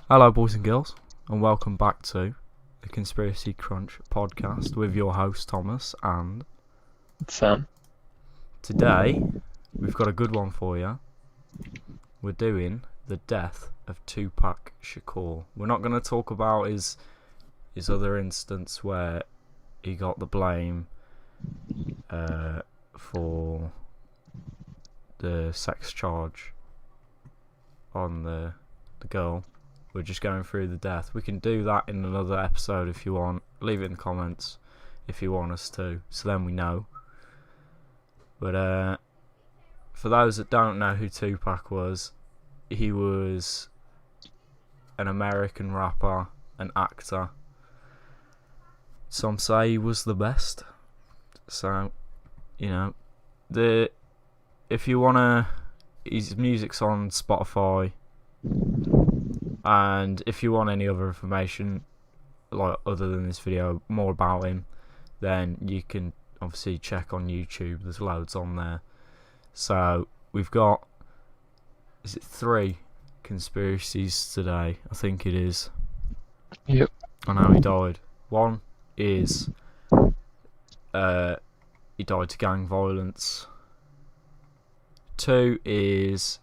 Hello, boys and girls, and welcome back to the Conspiracy Crunch podcast with your host Thomas. And Sam. today we've got a good one for you. We're doing the death of Tupac Shakur. We're not going to talk about his other instance where he got the blame for the sex charge on the girl. We're just going through the death. We can do that in another episode if you want. Leave it in the comments if you want us to, so then we know. But for those that don't know who Tupac was, he was an American rapper, an actor. Some say he was the best. So, if you wanna, his music's on Spotify. And if you want any other information, like other than this video, more about him, then you can obviously check on YouTube. There's loads on there. So we've got, is it 3 conspiracies today? I think it is. Yep. On how he died. One is he died to gang violence. 2 is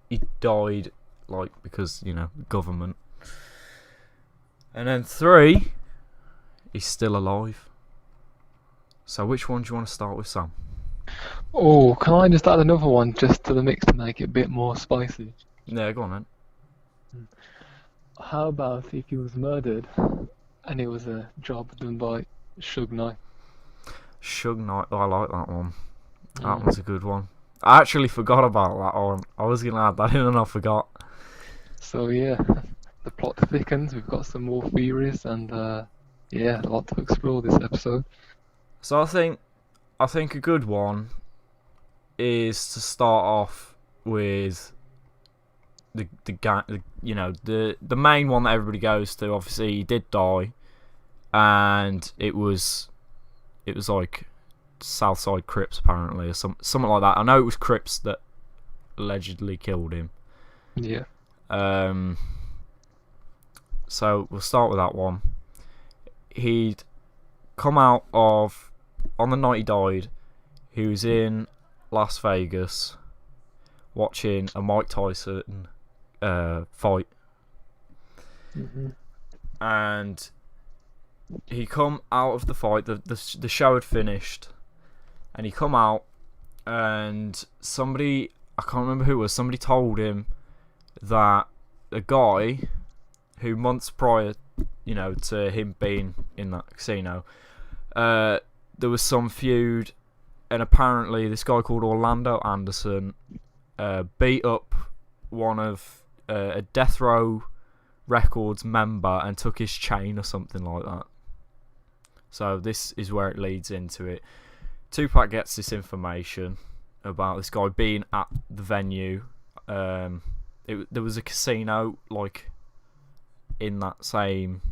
he died because government. And then 3, he's still alive. So which one do you want to start with, Sam? Oh, can I just add another one just to the mix to make it a bit more spicy? Yeah, go on then. How about if he was murdered and it was a job done by Suge Knight? Suge Knight, I like that one. That one's a good one. I actually forgot about that one. I was going to add that in and I forgot. So yeah, the plot thickens, we've got some more theories and a lot to explore this episode. So I think a good one is to start off with the main one that everybody goes to. Obviously, he did die, and it was like Southside Crips apparently, or something like that. I know it was Crips that allegedly killed him. Yeah. So we'll start with that one. He'd come out of, on the night he died, he was in Las Vegas watching a Mike Tyson fight. Mm-hmm. And he come out of the fight, the show had finished, and he come out, and somebody, I can't remember who it was, somebody told him that a guy who months prior, to him being in that casino, there was some feud, and apparently this guy called Orlando Anderson beat up one of a Death Row Records member and took his chain or something like that. So this is where it leads into it. Tupac gets this information about this guy being at the venue. There was a casino in that same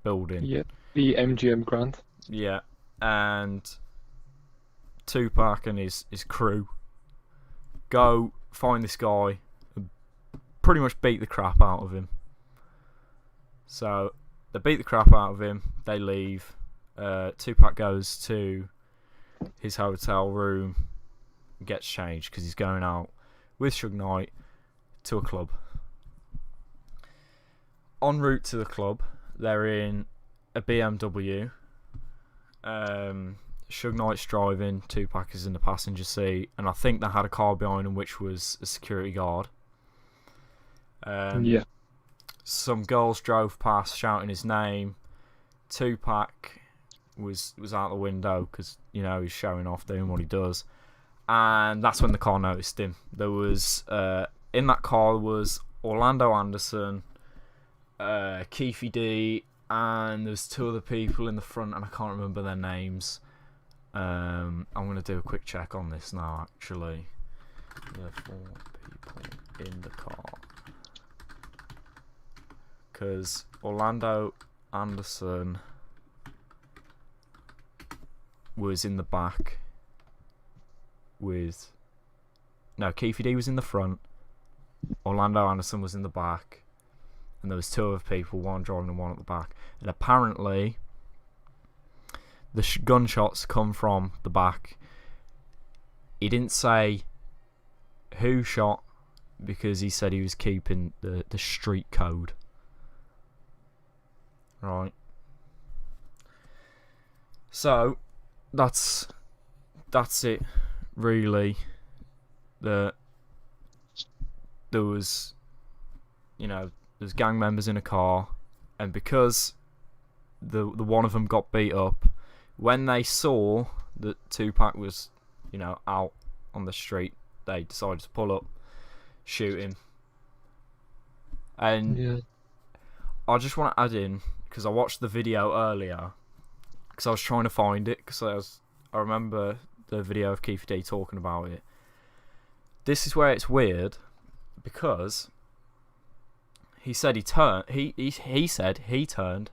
building. Yeah, the MGM Grand. Yeah, and Tupac and his crew go find this guy and pretty much beat the crap out of him. So they beat the crap out of him, they leave. Tupac goes to his hotel room, gets changed because he's going out with Suge Knight to a club. En route to the club, they're in a BMW. Suge Knight's driving, Tupac is in the passenger seat, and I think they had a car behind them which was a security guard. Yeah. Some girls drove past shouting his name. Tupac was out the window because he's showing off, doing what he does, and that's when the car noticed him. There was in that car was Orlando Anderson, Keefy D, and there's 2 other people in the front, and I can't remember their names. I'm gonna do a quick check on this now. Actually, there are 4 people in the car because Orlando Anderson was in the back with... No, Keefy D was in the front. Orlando Anderson was in the back. and there was two other people, one driving and one at the back. And apparently, the gunshots come from the back. He didn't say who shot because he said he was keeping the street code. Right. So that's it, really. There was, there's gang members in a car, and because the one of them got beat up, when they saw that Tupac was, out on the street, they decided to pull up, shoot him. And I just want to add in, because I watched the video earlier, because I was trying to find it, because I remember the video of Keith D talking about it. This is where it's weird, because he said he turned, he said he turned,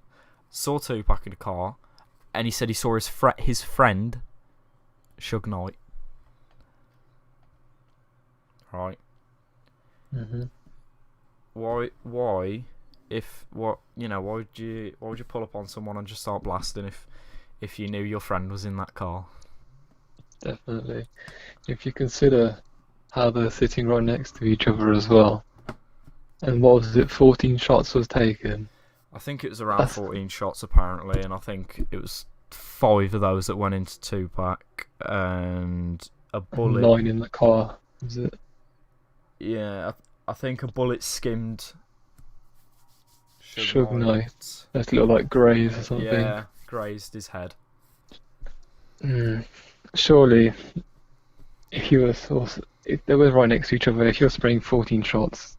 saw Tupac in the car, and he said he saw his friend, Suge Knight. Right. Mhm. Why would you pull up on someone and just start blasting if you knew your friend was in that car? Definitely. If you consider how they're sitting right next to each other as well, and what was it, 14 shots was taken? I think it was around 14 shots apparently, and I think it was 5 of those that went into Tupac, and a bullet. 9 in the car, was it? Yeah, I think a bullet skimmed Suge Knight. That looked like graze or something. Yeah, grazed his head. Surely, if they were right next to each other, if you're spraying 14 shots,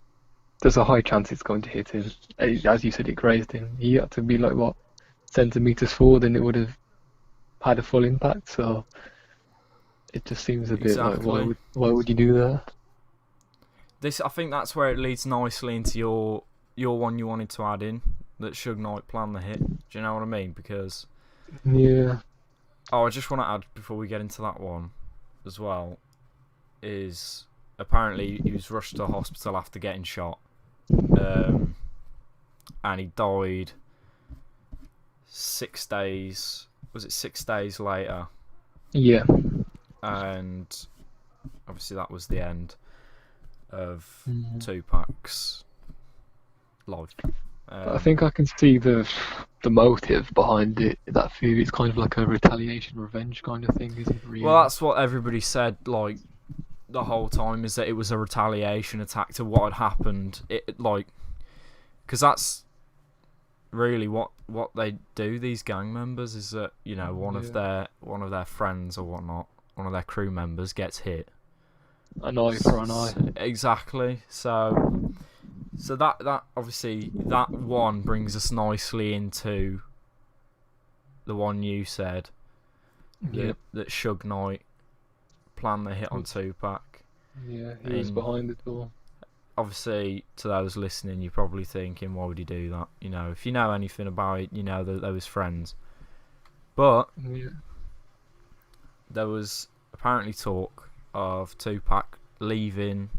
there's a high chance it's going to hit him. As you said, it grazed him. He had to be like, what, centimetres forward, and it would have had a full impact. So it just seems a bit like, why would you do that? I think that's where it leads nicely into your one you wanted to add in, that Suge Knight planned the hit. Do you know what I mean? Because yeah. Oh, I just want to add before we get into that one as well, is apparently he was rushed to the hospital after getting shot, and he died 6 days. Was it 6 days later? Yeah. And obviously that was the end of Tupac's life. I think I can see the motive behind it. That theory, it's kind of like a retaliation, revenge kind of thing, isn't it? Really? Well, that's what everybody said, like, the whole time, is that it was a retaliation attack to what had happened. Because that's really what they do. These gang members is that one of their friends or whatnot, one of their crew members gets hit. An eye for an eye. Exactly. So that obviously, that one brings us nicely into the one you said, that Suge Knight planned the hit on Tupac. Yeah, he was behind it all. Obviously, to those listening, you're probably thinking, why would he do that? If you know anything about it, that they was friends. But there was apparently talk of Tupac leaving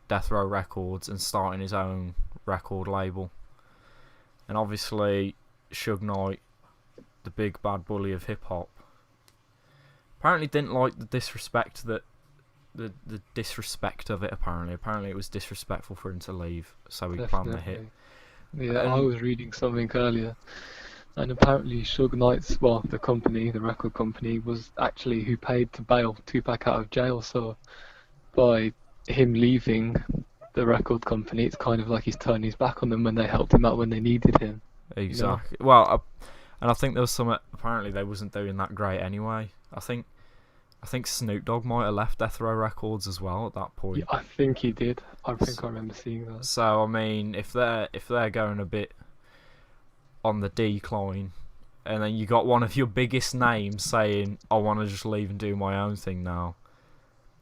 Death Row Records and starting his own record label. And obviously, Suge Knight, the big bad bully of hip hop, apparently didn't like the disrespect that the disrespect of it. Apparently it was disrespectful for him to leave, so he planned the hit. Yeah, I was reading something earlier, and apparently Suge Knight's, the record company, was actually who paid to bail Tupac out of jail. So by him leaving the record company, it's kind of like he's turned his back on them when they helped him out when they needed him. Exactly. Well, and I think there was some. Apparently, they wasn't doing that great anyway. I think Snoop Dogg might have left Death Row Records as well at that point. Yeah, I think he did. I remember seeing that. So I mean, if they're going a bit on the decline, and then you got one of your biggest names saying, "I want to just leave and do my own thing now,"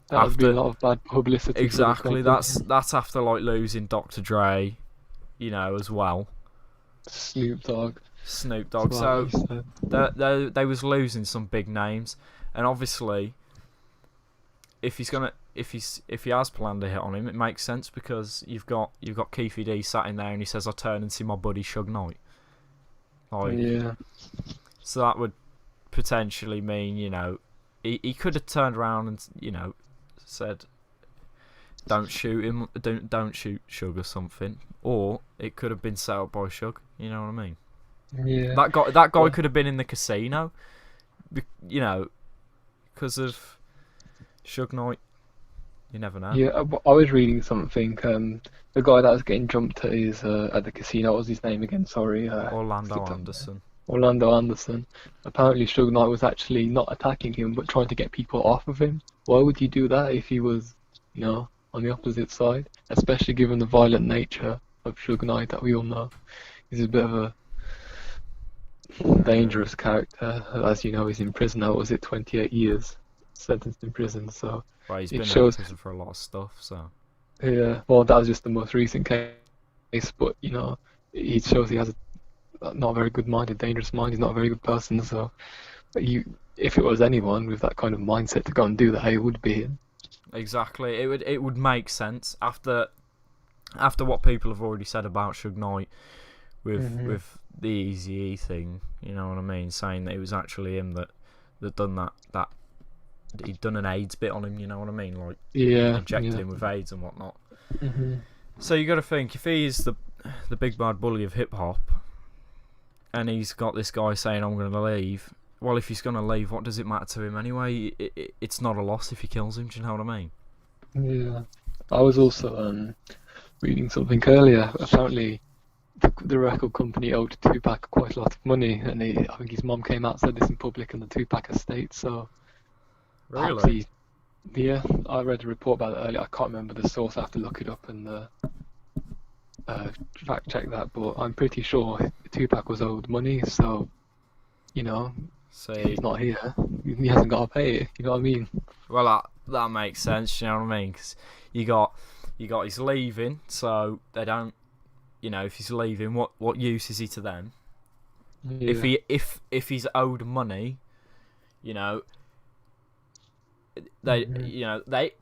that would be a lot of bad publicity. Exactly. That's after losing Dr. Dre, as well. Snoop Dogg. So they was losing some big names, and obviously, if he's gonna, if he has planned a hit on him, it makes sense because you've got Keefe D sat in there and he says, "I turn and see my buddy Suge Knight." Like, Yeah. so that would potentially mean, he could have turned around and said, "Don't shoot him, don't shoot Suge" or something, or it could have been set up by Suge. You know what I mean? Yeah. That guy could have been in the casino, because of Suge Knight. You never know. Yeah, I was reading something. The guy that was getting jumped at at the casino. What was his name again? Sorry. Orlando Anderson. Orlando Anderson. Apparently, Suge Knight was actually not attacking him, but trying to get people off of him. Why would you do that if he was, on the opposite side? Especially given the violent nature of Suge Knight that we all know. He's a bit of a dangerous character. As you know, he's in prison now. Was it 28 years sentenced in prison? So. Well, he's been in prison for a lot of stuff, so. Yeah, well, that was just the most recent case, but it shows he has not a very good mind, a dangerous mind. He's not a very good person. So, if it was anyone with that kind of mindset to go and do that, it would be him. Exactly, it would make sense after what people have already said about Suge Knight with the Eazy-E thing. You know what I mean? Saying that it was actually him that done that. He'd done an AIDS bit on him, you know what I mean? Like, injected him with AIDS and whatnot. Mm-hmm. So you got to think, if he's the big bad bully of hip hop, and he's got this guy saying, "I'm going to leave." Well, if he's going to leave, what does it matter to him anyway? It's not a loss if he kills him. Do you know what I mean? Yeah, I was also reading something earlier. Apparently, the record company owed Tupac quite a lot of money, and I think his mom came out and said this in public, and the Tupac estate. So. Really? Yeah, I read a report about it earlier. I can't remember the source. I have to look it up and fact check that. But I'm pretty sure Tupac was owed money, so he's not here. He hasn't got to pay it. You know what I mean? Well, that makes sense. You know what I mean? Because you got he's leaving, so they don't. If he's leaving, what use is he to them? Yeah. If he's owed money, they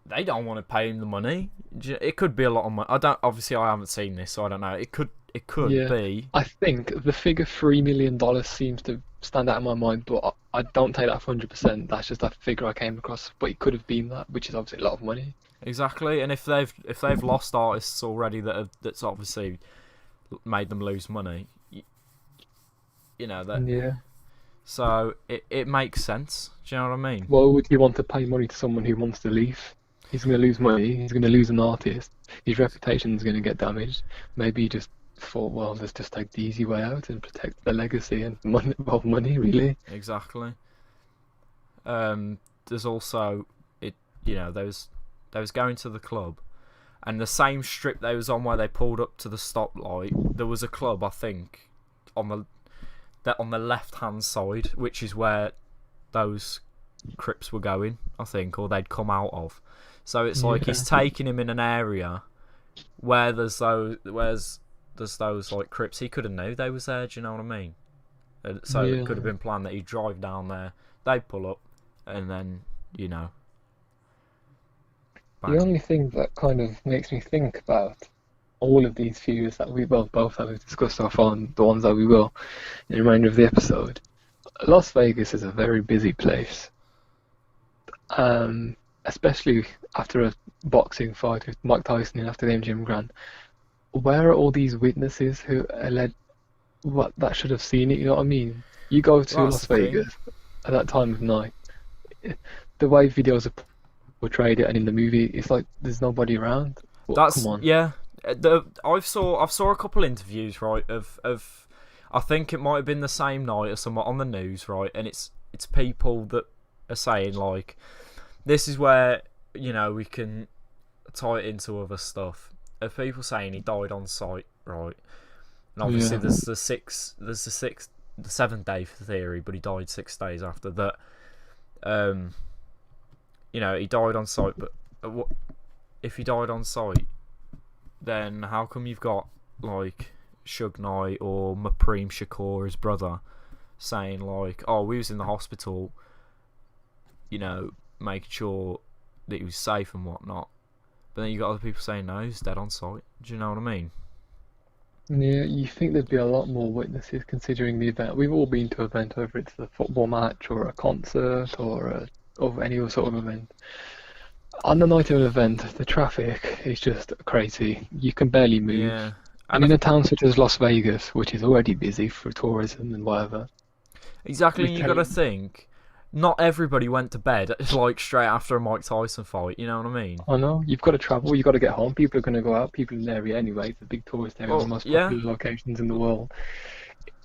they don't want to pay him the money. It could be a lot of money. I haven't seen this, so I don't know. It could be. I think the figure $3 million seems to stand out in my mind, but I don't take that for 100%. That's just a figure I came across, but it could have been that, which is obviously a lot of money. Exactly, and if they've lost artists already that's obviously made them lose money, that. Yeah. So it makes sense. Do you know what I mean? Why would you want to pay money to someone who wants to leave? He's going to lose money. He's going to lose an artist. His reputation is going to get damaged. Maybe he just thought, well, let's just take the easy way out and protect the legacy and money, really. Exactly. There's also they was going to the club, and the same strip they was on where they pulled up to the stoplight. There was a club, I think, on the left hand side, which is where those Crips were going, I think, or they'd come out of. So it's like he's taking him in an area where there's those like Crips. He could have knew they was there. Do you know what I mean? So it could have been planned that he'd drive down there, they'd pull up, and then bang. The only thing that kind of makes me think about all of these views that we both have discussed so far, and the ones that we will in the remainder of the episode. Las Vegas is a very busy place, especially after a boxing fight with Mike Tyson and after the Jim Grant. Where are all these witnesses who alleged that should have seen it? You know what I mean? You go to Las Vegas at that time of night. The way videos are portrayed it, and in the movie, it's like there's nobody around. Come on. Yeah. I saw a couple interviews, right, of I think it might have been the same night or somewhat on the news, right, and it's people that are saying, like, this is where we can tie it into other stuff. Of people saying he died on site, right, and obviously there's the 7th day theory, but he died 6 days after that. He died on site, but if he died on site, then how come you've got like Suge Knight or Tupac Shakur, his brother, saying like, "Oh, we was in the hospital, making sure that he was safe and whatnot. But then you got other people saying no, he's dead on sight. Do you know what I mean? Yeah, you think there'd be a lot more witnesses considering the event. We've all been to an event, whether it's a football match or a concert or any other sort of event. On the night of an event, the traffic is just crazy. You can barely move. Yeah. And in a town such as Las Vegas, which is already busy for tourism and whatever. Exactly, and you got to think, not everybody went to bed like straight after a Mike Tyson fight. You know what I mean? I know, you've got to travel, you've got to get home. People are going to go out. People in the area anyway. It's a big tourist area, one of the most popular locations in the world.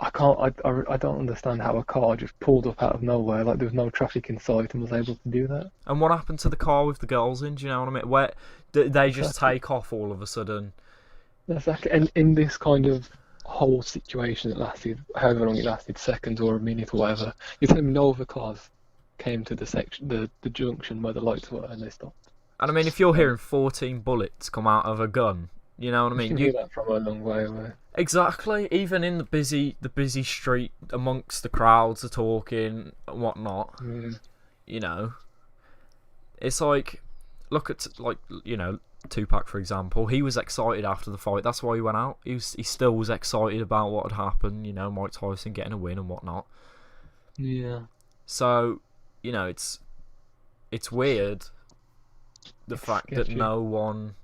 I don't understand how a car just pulled up out of nowhere, like there was no traffic in sight, and was able to do that. And what happened to the car with the girls in? Do you know what I mean? Where did they just take off all of a sudden? Exactly. And in this kind of whole situation that lasted, however long it lasted, seconds or a minute or whatever, you're telling me no other cars came to the section, the junction where the lights were, and they stopped. And I mean, if you're hearing 14 bullets come out of a gun, you know what I mean? You can hear that from a long way away. Exactly. Even in the busy street, amongst the crowds are talking and whatnot. You know, it's like, look at Tupac, for example. He was excited after the fight. That's why he went out. He still was excited about what had happened. You know, Mike Tyson getting a win and whatnot. Yeah. So, you know, it's weird the fact that no one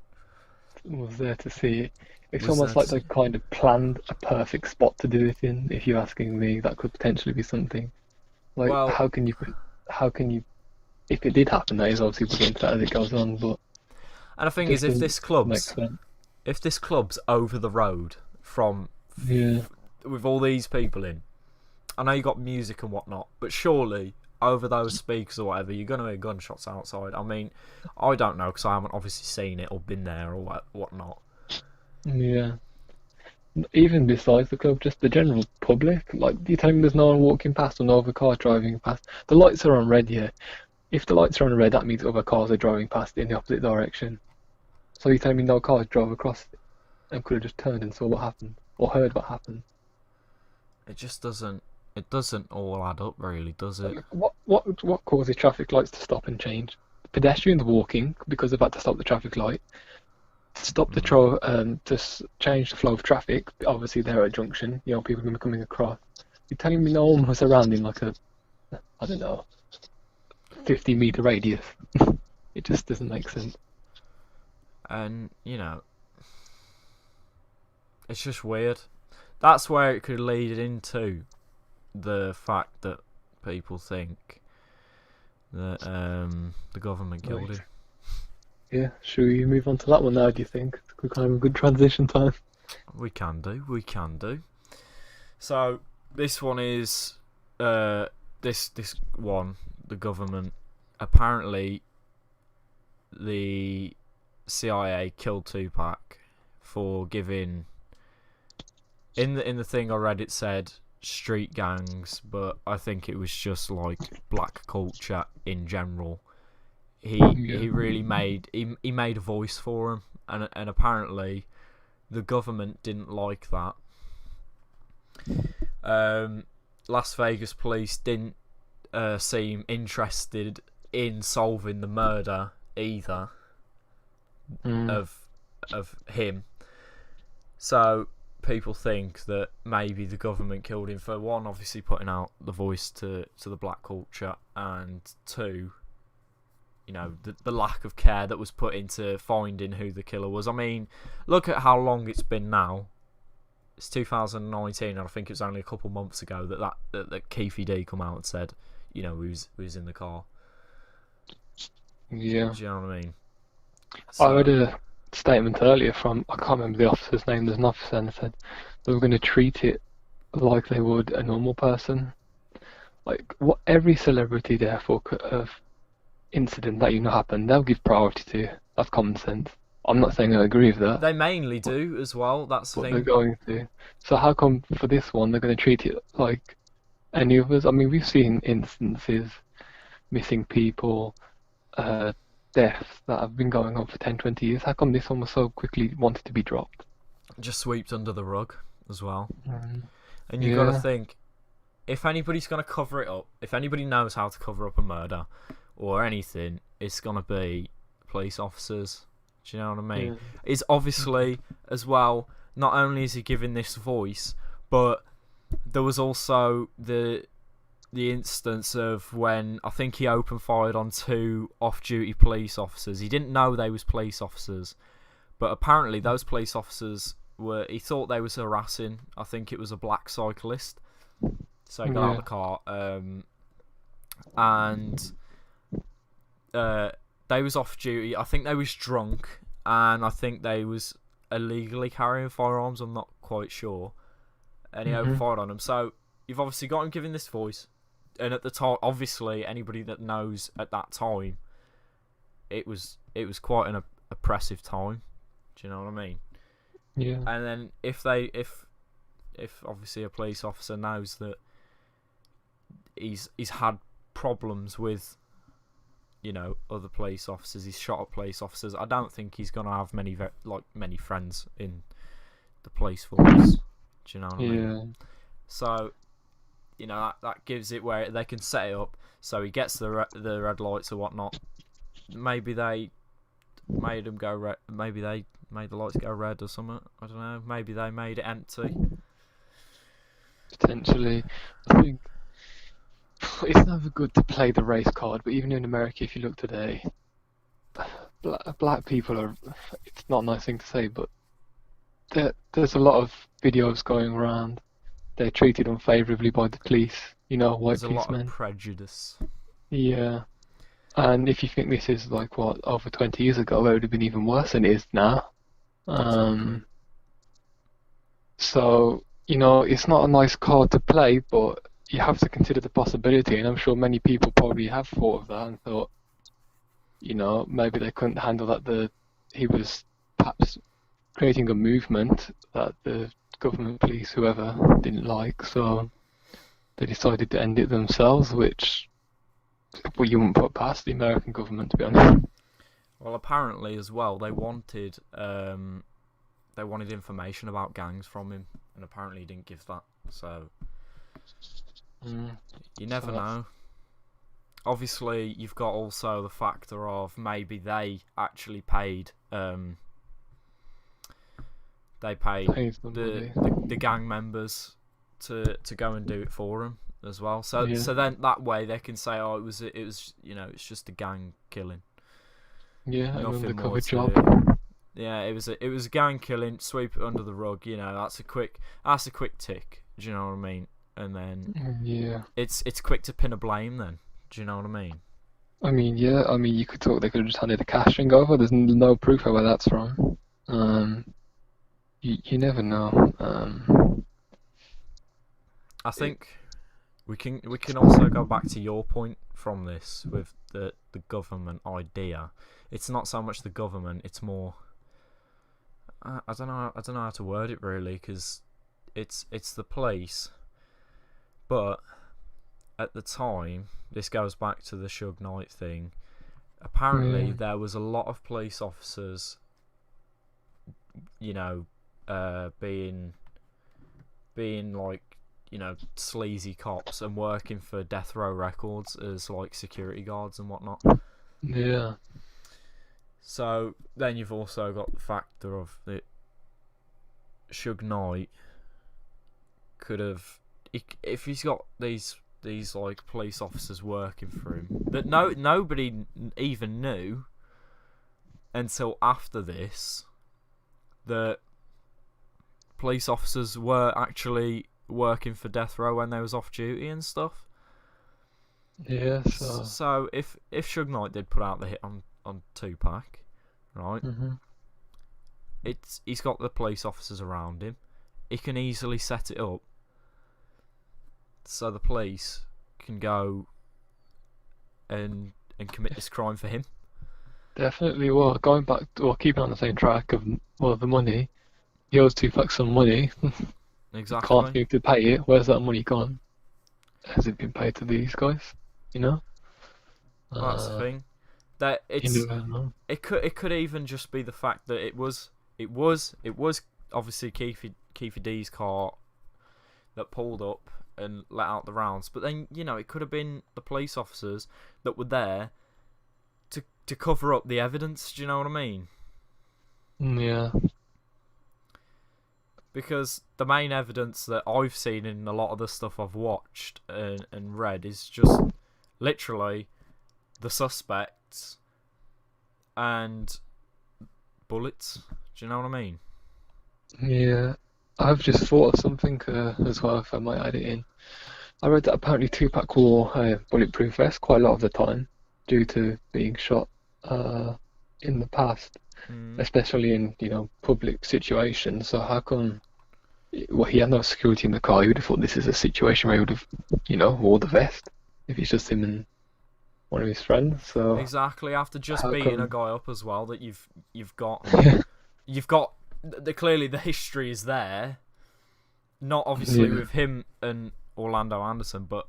was there to see it. It's almost like they kind of planned a perfect spot to do it in. If you're asking me, that could potentially be something. Like, well, how can you? If it did happen, that is obviously we'll get into that as it goes on. But and the thing is, if this club's over the road from with all these people in, I know you got music and whatnot, but surely over those speakers or whatever, you're going to hear gunshots outside. I mean, I don't know because I haven't obviously seen it or been there or whatnot. Yeah. Even besides the club, just the general public. Like, you tell me there's no one walking past or no other cars driving past. The lights are on red here. If the lights are on red, that means other cars are driving past in the opposite direction. So you tell me no cars drove across and could have just turned and saw what happened or heard what happened. It just doesn't. It doesn't all add up, really, does it? What causes traffic lights to stop and change? Pedestrians walking because they've had to stop the traffic light. Stop the change the flow of traffic. Obviously, they're at a junction. You know, people are going to be coming across. You're telling me no one was around in like a, I don't know, 50-meter radius. It just doesn't make sense. And you know, it's just weird. That's where it could lead into the fact that people think that the government killed him. Yeah, should we move on to that one now, do you think? It's kind of a good transition time. We can do. So, this one is, this one, the government, apparently the CIA killed Tupac for giving, in the thing I read it said street gangs, but I think it was just like black culture in general. He really made he made a voice for him, and apparently the government didn't like that. Las Vegas police didn't seem interested in solving the murder either of him. So people think that maybe the government killed him for one, obviously putting out the voice to the black culture, and two, you know, the lack of care that was put into finding who the killer was. I mean, look at how long it's been now. It's 2019, and I think it was only a couple months ago that Keefy D come out and said, you know, who's in the car. Yeah. Do you know what I mean? So, I read a statement earlier from, I can't remember the officer's name, there's an officer, and said they were going to treat it like they would a normal person. Like, what every celebrity, therefore, incident that happened, they'll give priority to. That's common sense. I'm not saying I agree with that. They mainly do as well. That's the thing. They're going to. So how come for this one they're going to treat it like any others? I mean, we've seen instances, missing people, deaths that have been going on for 10, 20 years. How come this one was so quickly wanted to be dropped? Just swept under the rug as well. And you've got to think, if anybody's going to cover it up, if anybody knows how to cover up a murder or anything, it's gonna be police officers. Do you know what I mean? Yeah. Is obviously as well. Not only is he giving this voice, but there was also the instance of when I think he open fired on 2 off-duty police officers. He didn't know they was police officers, but apparently those police officers were. He thought they was harassing. I think it was a black cyclist. So he got out of the car, and they was off duty. I think they was drunk, and I think they was illegally carrying firearms. I'm not quite sure. And he opened fire on them. So you've obviously got him giving this voice, and at the time, obviously, anybody that knows at that time, it was quite an oppressive time. Do you know what I mean? Yeah. And then if obviously a police officer knows that he's had problems with, you know, other police officers, he's shot at police officers, I don't think he's gonna have many friends in the police force. Do you know what I mean? So, you know, that gives it where they can set it up so he gets the red lights or whatnot. Maybe they made them go red. Maybe they made the lights go red or something. I don't know. Maybe they made it empty. Potentially. I think it's never good to play the race card, but even in America, if you look today, black people are. It's not a nice thing to say, but there's a lot of videos going around. They're treated unfavourably by the police. You know, white There's policemen. a lot of prejudice. Yeah. And if you think this is like what, over 20 years ago, it would have been even worse than it is now. Exactly. So, you know, it's not a nice card to play, but you have to consider the possibility, and I'm sure many people probably have thought of that and thought, you know, maybe they couldn't handle that he was perhaps creating a movement that the government, police, whoever didn't like, so they decided to end it themselves, which you wouldn't put past the American government, to be honest. Well, apparently as well, they wanted information about gangs from him, and apparently he didn't give that. So you never know. Obviously, you've got also the factor of maybe they actually paid. They paid the gang members to go and do it for them as well. So then that way they can say, oh, it was you know, it's just a gang killing. Yeah, an Nothing undercover more job. Yeah, it was a gang killing. Sweep it under the rug. You know, that's a quick tick. Do you know what I mean? And then it's quick to pin a blame. Then, do you know what I mean? I mean, you could talk. They could have just handed the cash ring over. There's no proof of where that's from. You never know. I think we can also go back to your point from this with the government idea. It's not so much the government; it's more. I don't know how to word it really, because it's the police. But at the time, this goes back to the Suge Knight thing. Apparently, there was a lot of police officers, you know, being like, you know, sleazy cops and working for Death Row Records as like security guards and whatnot. Yeah. So then you've also got the factor of that Suge Knight could have, if he's got these like police officers working for him that nobody even knew until after this, that police officers were actually working for Death Row when they was off duty and stuff. Yeah. So if Suge Knight did put out the hit on Tupac, right? He's got the police officers around him. He can easily set it up so the police can go and commit this crime for him. Definitely. Well, going back, keeping on the same track of the money. He owes Tupac some money. Exactly. Can't seem to pay it. Where's that money gone? Has it been paid to these guys? You know. Well, that's the thing. That it could even just be the fact that it was obviously Keefe D's car that pulled up and let out the rounds, but then, you know, it could have been the police officers that were there to cover up the evidence. Do you know what I mean? Yeah. Because the main evidence that I've seen in a lot of the stuff I've watched and read is just literally the suspects and bullets. Do you know what I mean? Yeah. I've just thought of something as well, if I might add it in. I read that apparently Tupac wore a bulletproof vest quite a lot of the time due to being shot in the past, especially in, public situations. So how come, well, he had no security in the car. You would have thought this is a situation where he would have, wore the vest if it's just him and one of his friends. So Exactly. After just how beating a come, guy up as well, that you've got yeah, clearly the history is there. Not obviously yeah, with him and Orlando Anderson, but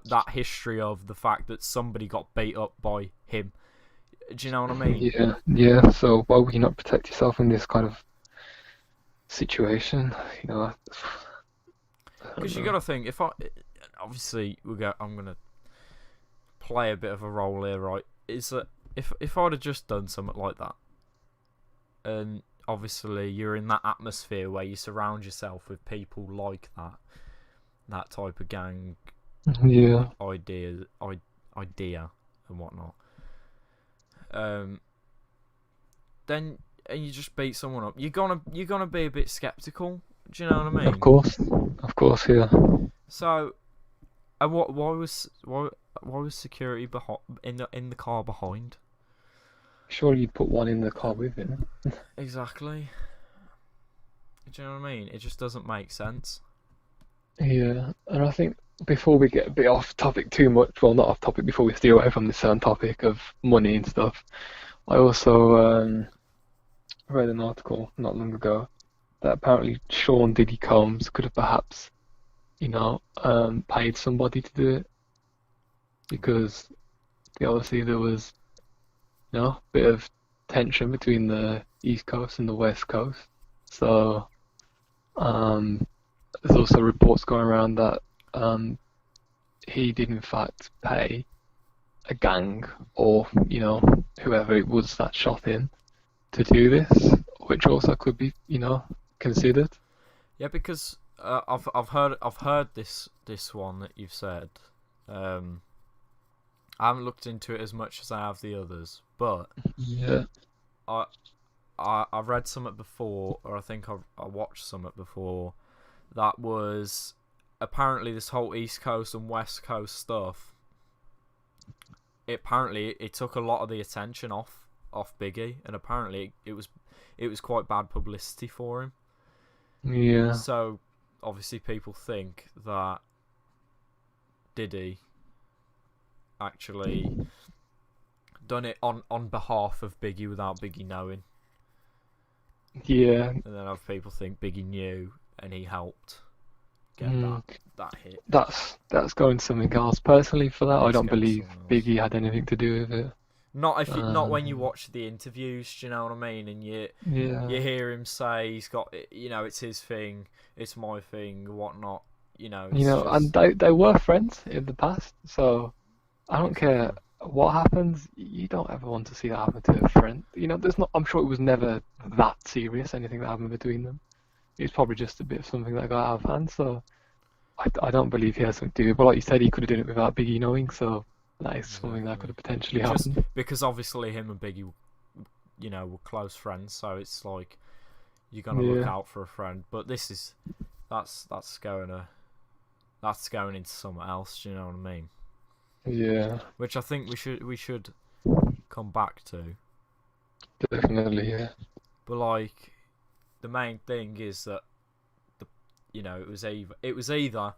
that history of the fact that somebody got beat up by him. Do you know what I mean? yeah, yeah. So why would you not protect yourself in this kind of situation? I don't Because you got know. to think, if I obviously I'm gonna play a bit of a role here, right? Is that if I'd have just done something like that, and obviously you're in that atmosphere where you surround yourself with people like that type of gang Yeah, idea and whatnot. Um, then and you just beat someone up, you're gonna be a bit skeptical. Do you know what I of mean? course, of course, yeah. So, why was security in the car behind? Surely you'd put one in the car with him. Exactly. Do you know what I mean? It just doesn't make sense. Yeah, and I think before we get a bit off topic too much, well, not off topic, before we steer away from this certain topic of money and stuff, I also read an article not long ago that apparently Sean Diddy Combs could have perhaps, paid somebody to do it because obviously there was, a bit of tension between the East Coast and the West Coast. So, um, there's also reports going around that he did in fact pay a gang or whoever it was that shot him to do this, which also could be considered. Yeah, because I've heard this one that you've said. Um, I haven't looked into it as much as I have the others, but Yeah, I I've read something before, or I think I watched something before. That was apparently this whole East Coast and West Coast stuff. It took a lot of the attention off Biggie, and apparently it was quite bad publicity for him. yeah, So obviously people think that Diddy actually done it on behalf of Biggie without Biggie knowing, yeah. and then other people think Biggie knew and he helped get Mm. that hit. That's going something else. Personally, for that, I It's don't going believe somewhere else. Biggie had anything to do with it. Not when you Um, watch the interviews. Do you know what I mean? And you yeah, hear him say he's got, it's his thing, it's my thing, whatnot. It's and just they were friends in the past, so I don't care exactly. what happens. You don't ever want to see that happen to a friend. There's not. I'm sure it was never that serious. Anything that happened between them. It's probably just a bit of something that got out of hand. So I don't believe he has something to do with it. But like you said, he could have done it without Biggie knowing. So that is something that could Exactly. have potentially Just happened. because obviously him and Biggie, were close friends, so it's like you're gonna look Yeah, out for a friend. But that's going into something else. Do you know what I mean? yeah, Which I think we should come back to. definitely, yeah, But like the main thing is that it was either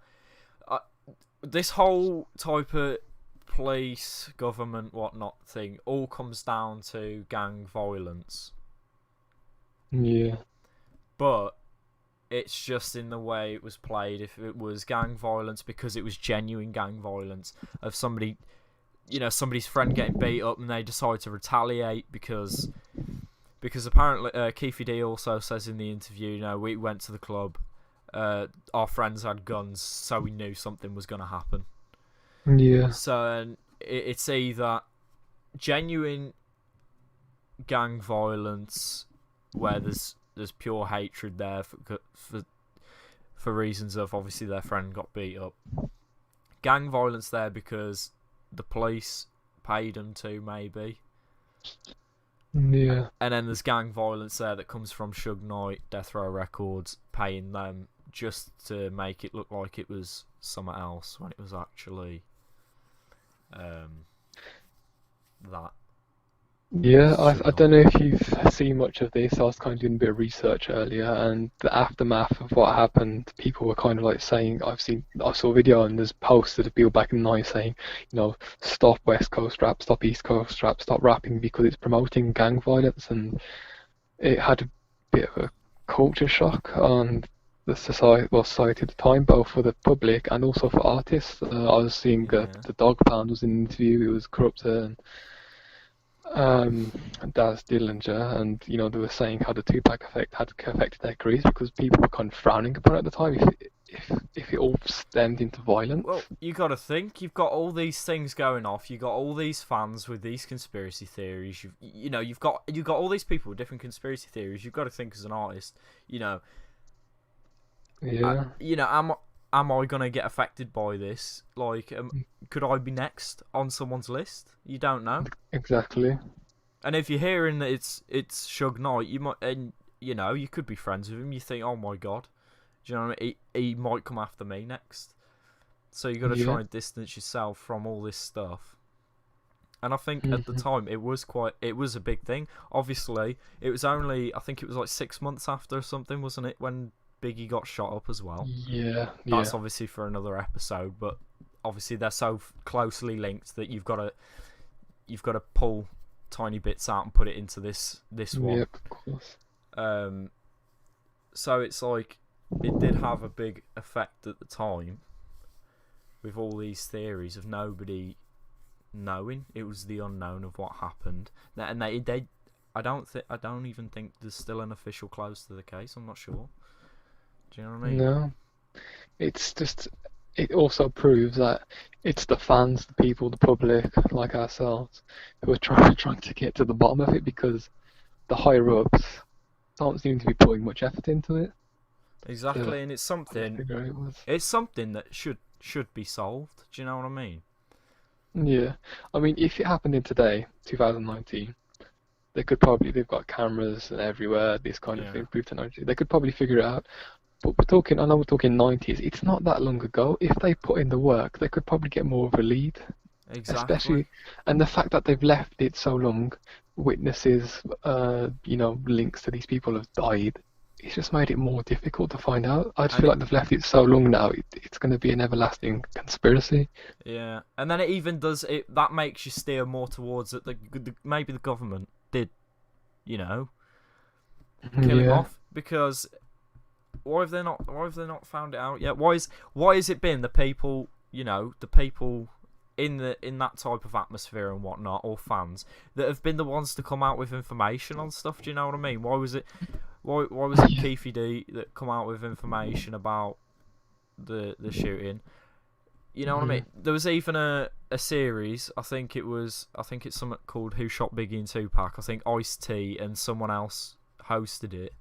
uh, this whole type of police, government, whatnot thing all comes down to gang violence, yeah, but it's just in the way it was played. If it was gang violence because it was genuine gang violence of somebody's friend getting beat up and they decide to retaliate because apparently Keefe D also says in the interview, we went to the club, our friends had guns, so we knew something was going to happen. yeah, So it's either genuine gang violence where there's pure hatred there for reasons of obviously their friend got beat up. Gang violence there because the police paid them to, maybe. Yeah. And then there's gang violence there that comes from Suge Knight, Death Row Records, paying them just to make it look like it was something else when it was actually that. Yeah, Suge I don't Knight. know if you've seen much of this. I was kind of doing a bit of research earlier, and the aftermath of what happened, people were kind of like saying, I saw a video and there's posts of people back in the 90s saying, stop West Coast rap, stop East Coast rap, stop rapping because it's promoting gang violence, and it had a bit of a culture shock on the society at the time, both for the public and also for artists. I was seeing Yeah. the Dog Pound was in an interview. It was Corruptor and Daz Dillinger, and they were saying how the Tupac effect had affected their careers because people were kind of frowning upon it at the time if it all stemmed into violence. Well, you got to think you've got all these things going off. You got all these fans with these conspiracy theories. You've got all these people with different conspiracy theories. You've got to think as an artist. Yeah. Am I gonna get affected by this? Like, could I be next on someone's list? You don't know. Exactly. And if you're hearing that it's Suge Knight, you might, and you could be friends with him. You think, oh my god, do you know what I mean? He might come after me next. So you got to try and distance yourself from all this stuff. And I think at the time it was a big thing. Obviously, it was only, I think it was like 6 months after or something, wasn't it, when Biggie got shot up as well. Yeah. That's obviously for another episode, but obviously they're so closely linked that you've got to pull tiny bits out and put it into this one. Yep, of course. So it's like it did have a big effect at the time with all these theories of nobody knowing. It was the unknown of what happened, and they I don't even think there's still an official close to the case. I'm not sure. Do you know what I mean? No, it's just, it also proves that it's the fans, the people, the public, like ourselves, who are trying to get to the bottom of it, because the higher ups don't seem to be putting much effort into it. Exactly, and it's something that should be solved. Do you know what I mean? Yeah, I mean, if it happened in today, 2019, they've got cameras and everywhere, this kind of improved technology. They could probably figure it out. But I know we're talking 90s. It's not that long ago. If they put in the work, they could probably get more of a lead. Exactly. And the fact that they've left it so long, witnesses, links to these people have died. It's just made it more difficult to find out. I just feel like they've left it so long now. It's going to be an everlasting conspiracy. Yeah, and then it even does it. That makes you steer more towards it. Maybe the government did, kill him off, because why have they not found it out yet? Why has it been the people, the people in that type of atmosphere and whatnot, or fans, that have been the ones to come out with information on stuff? Do you know what I mean? Why was it Keefy D that come out with information about the shooting? You know what I mean? There was even a series. I think it's something called Who Shot Biggie and Tupac. I think Ice-T and someone else hosted it.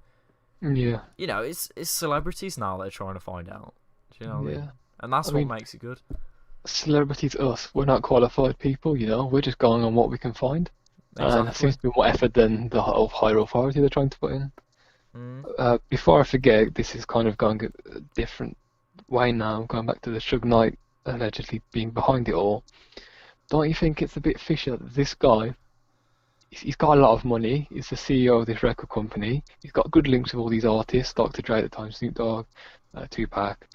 Yeah. It's celebrities now that are trying to find out. Do you know what I mean? And that's I what mean, makes it good. Celebrities, us, we're not qualified people, we're just going on what we can find. Exactly. And it seems to be more effort than the higher authority they're trying to put in. Before I forget, this is kind of going a different way now, going back to the Suge Knight allegedly being behind it all. Don't you think it's a bit fishy that this guy, he's got a lot of money, he's the CEO of this record company, he's got good links with all these artists, Dr. Dre at the time, Snoop Dogg, Tupac.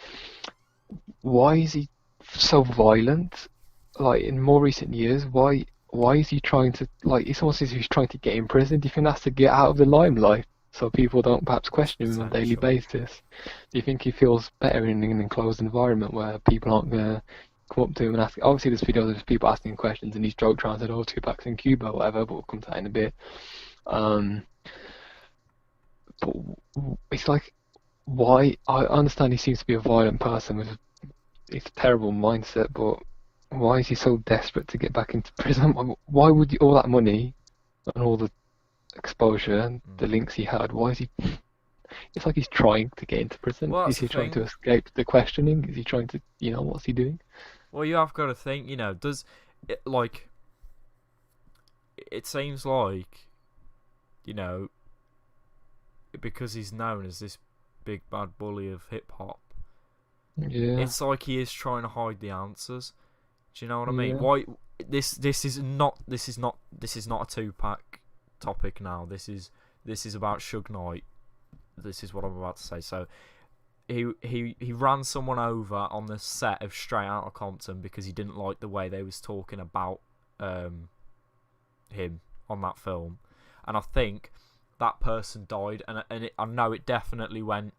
Why is he so violent? Like, in more recent years, why is he trying to, like, it's almost as if he's trying to get in prison? Do you think that's to get out of the limelight, so people don't perhaps question him on a daily basis? Do you think he feels better in an enclosed environment where people aren't going to come up to him and ask? Obviously there's videos of people asking questions and he's joke trying to say, oh, Tupac's in Cuba or whatever, but we'll come to that in a bit. But it's like, why? I understand he seems to be a violent person with a terrible mindset, but Why is he so desperate to get back into prison? Why would you, all that money and all the exposure and the links he had? Why is he? It's like he's trying to get into prison. Well, Is that's the he trying to thing. escape the questioning? Is he trying to, what's he doing? Well, you have got to think, does it, like, it seems like, you know, because he's known as this big bad bully of hip hop, Yeah, it's like he is trying to hide the answers. Do you know what I mean? yeah, Why this is not a Tupac topic now. This is about Suge Knight. This is what I'm about to say. So he ran someone over on the set of Straight Outta Compton because he didn't like the way they was talking about him on that film, and I think that person died. And I know it definitely went.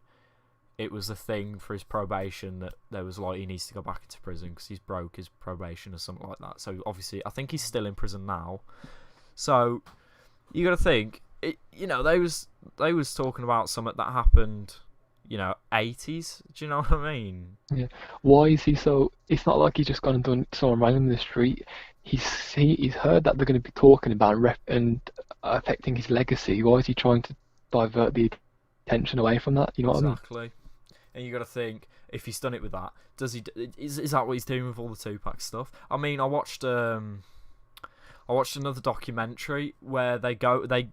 It was a thing for his probation that there was like he needs to go back into prison because he's broke his probation or something like that. So obviously, I think he's still in prison now. So you got to think, they was talking about something that happened, 80s. Do you know what I mean? yeah. Why is he so? It's not like he's just gone and done someone random in the street. He's heard that they're going to be talking about and affecting his legacy. Why is he trying to divert the attention away from that? You know what I mean? Exactly. And you got to think, if he's done it with that, is that what he's doing with all the Tupac stuff? I mean, I watched another documentary where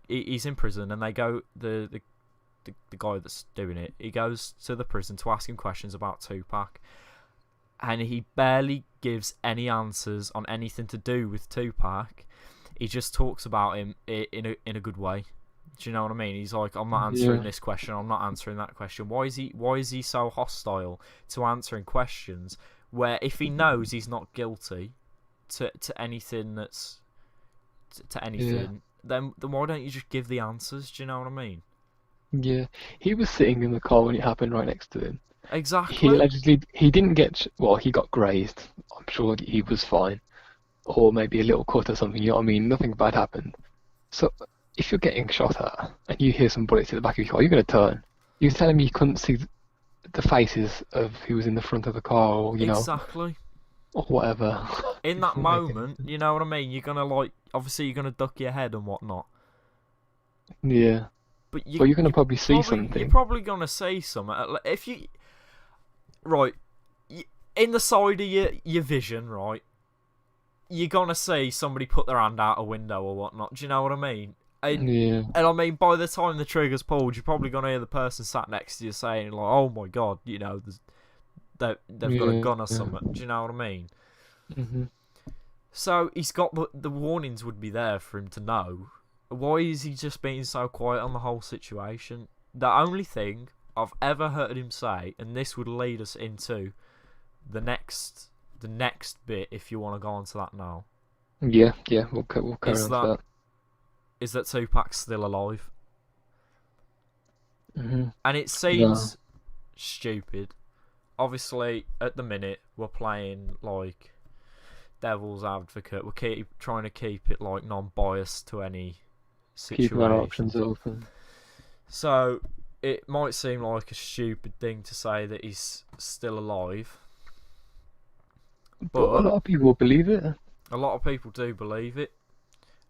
he's in prison and they go the guy that's doing it. He goes to the prison to ask him questions about Tupac, and he barely gives any answers on anything to do with Tupac. He just talks about him in a good way. Do you know what I mean? He's like, I'm not answering this question. I'm not answering that question. Why is he so hostile to answering questions where if he knows he's not guilty to anything to anything, then why don't you just give the answers? Do you know what I mean? Yeah, he was sitting in the car when it happened right next to him. He Exactly. allegedly he didn't get well. He got grazed. I'm sure he was fine, or maybe a little cut or something. You know what I mean? Nothing bad happened. So if you're getting shot at and you hear some bullets at the back of your car, you're going to turn. You're telling me you couldn't see the faces of who was in the front of the car, or Exactly. or whatever. In that Doesn't make any moment, sense. you know what I mean? You're gonna obviously you're gonna duck your head and whatnot. Yeah, But but you're going to probably see you're something. probably gonna see something. If you right, in the side of your vision, right, you're gonna see somebody put their hand out a window or whatnot. Do you know what I mean? Yeah, And I mean, by the time the trigger's pulled, you're probably gonna hear the person sat next to you saying like, "Oh my god, they've got a gun or yeah. something." Do you know what I mean? Hmm. So he's got the warnings would be there for him to know. Why is he just being so quiet on the whole situation? The only thing I've ever heard him say, and this would lead us into the next bit, if you want to go on to that now, Yeah, yeah. We'll carry is on to that Tupac's still alive, that. Hmm. and it No. seems stupid. Obviously, at the minute we're playing like devil's advocate. We're trying to keep it like non-biased to any Keeping our options situations. open. So it might seem like a stupid thing to say that he's still alive, But a but lot of people believe it. a lot of people do believe it.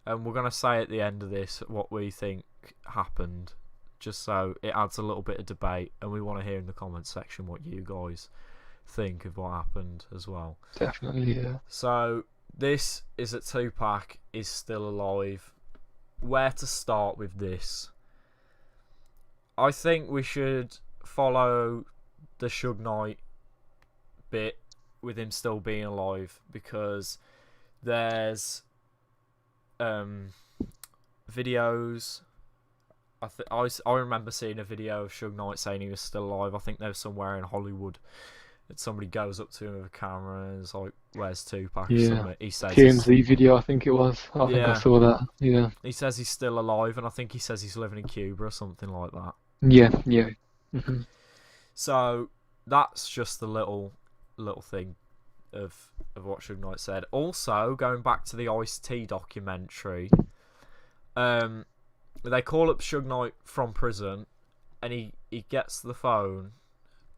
And we're going to say at the end of this what we think happened, just so it adds a little bit of debate. And we want to hear in the comments section what you guys think of what happened as well. Definitely, yeah. So this is that Tupac is still alive. Where to start with this? I think we should follow the Suge Knight bit with him still being alive, because there's videos. I remember seeing a video of Suge Knight saying he was still alive. I think there was somewhere in Hollywood that somebody goes up to him with a camera and is like, "Where's Tupac?" or Yeah. something. He says TMZ video, I think it was. I think I Yeah. saw that. Yeah. he says he's still alive, and I think he says he's living in Cuba or something like that. Yeah, yeah. Hmm. So that's just the little thing of what Suge Knight said. Also, going back to the Ice-T documentary, they call up Suge Knight from prison, and he gets the phone,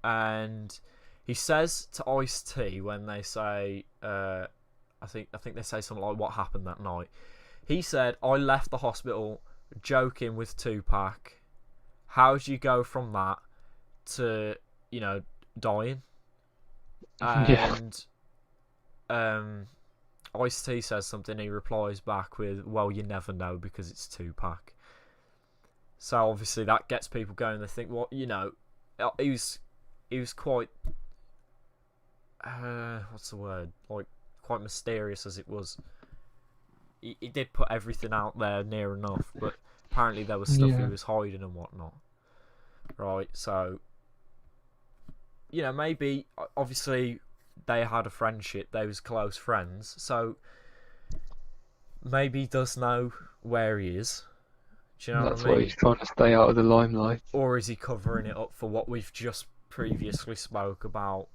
and he says to Ice-T when they say, I think they say something like, "What happened that night?" He said, "I left the hospital joking with Tupac. How do you go from that to, dying?" Yeah. And Ice-T says something. He replies back with, "Well, you never know because it's Tupac." So obviously that gets people going. They think, well, he was quite what's the word? Like, quite mysterious as it was. He did put everything out there near enough, but apparently there was stuff he Yeah. was hiding and whatnot. Right, so maybe obviously they had a friendship. They was close friends, so maybe he does know where he is. Do you know what That's I why mean? he's trying to stay out of the limelight. Or is he covering it up for what we've just previously spoke about?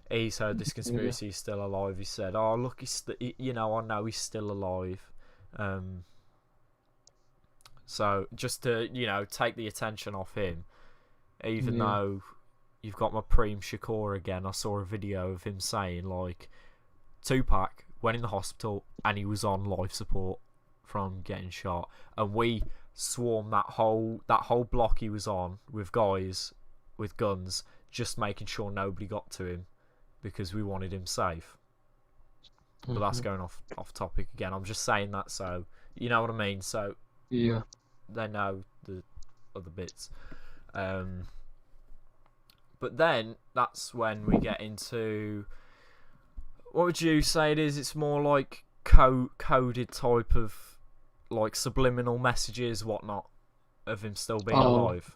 He's heard this Yeah. conspiracy is still alive. He said, "Oh, look, I know he's still alive." Um, so just to take the attention off him, even Yeah. though you've got my Preem Shakur again. I saw a video of him saying like Tupac went in the hospital and he was on life support from getting shot, and we swarmed that whole block he was on with guys with guns, just making sure nobody got to him because we wanted him safe. But that's Hmm. going off topic again. I'm just saying that so you know what I mean. So Yeah. they know the other bits. But then that's when we get into, what would you say it is? It's more like coded type of like subliminal messages, whatnot, of him still being Oh. alive.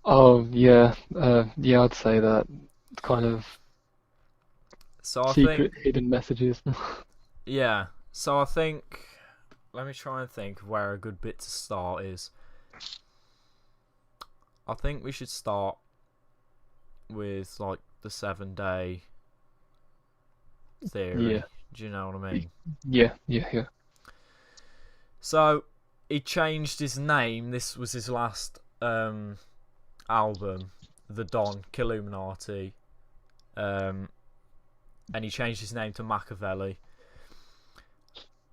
Oh, yeah. Yeah, I'd say that. It's kind of So I think, secret, hidden messages. yeah. So I think, let me try and think of where a good bit to start is. I think we should start with like the 7 day Yeah. theory. Do you know what I mean? Yeah. Yeah. Yeah. So he changed his name. This was his last album, The Don Killuminati, and he changed his name to Machiavelli.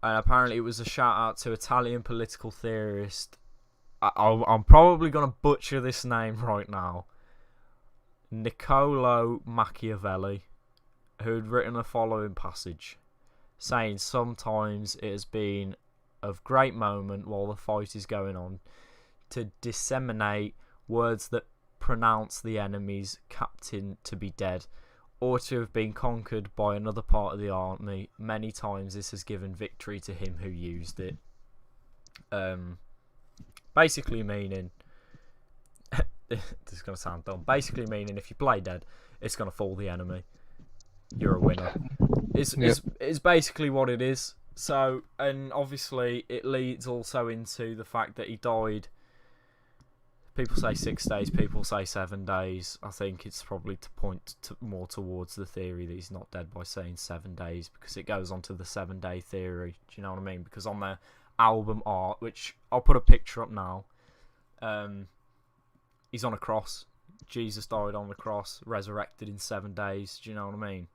And apparently, it was a shout out to Italian political theorist. I'm probably gonna butcher this name right now. Niccolo Machiavelli, who had written the following passage, saying, "Sometimes it has been of great moment while the fight is going on to disseminate words that pronounce the enemy's captain to be dead, or to have been conquered by another part of the army. Many times this has given victory to him who used it." Basically meaning, this is going to sound dumb, basically meaning if you play dead, it's going to fall the enemy. You're a winner. Yeah. It's basically what it is. So, and obviously it leads also into the fact that he died. People say 6 days, people say 7 days. I think it's probably to point more towards the theory that he's not dead by saying 7 days, because it goes on to the 7 day theory. Do you know what I mean? Because on their album art, which I'll put a picture up now, he's on a cross. Jesus died on the cross, resurrected in 7 days. Do you know what I mean?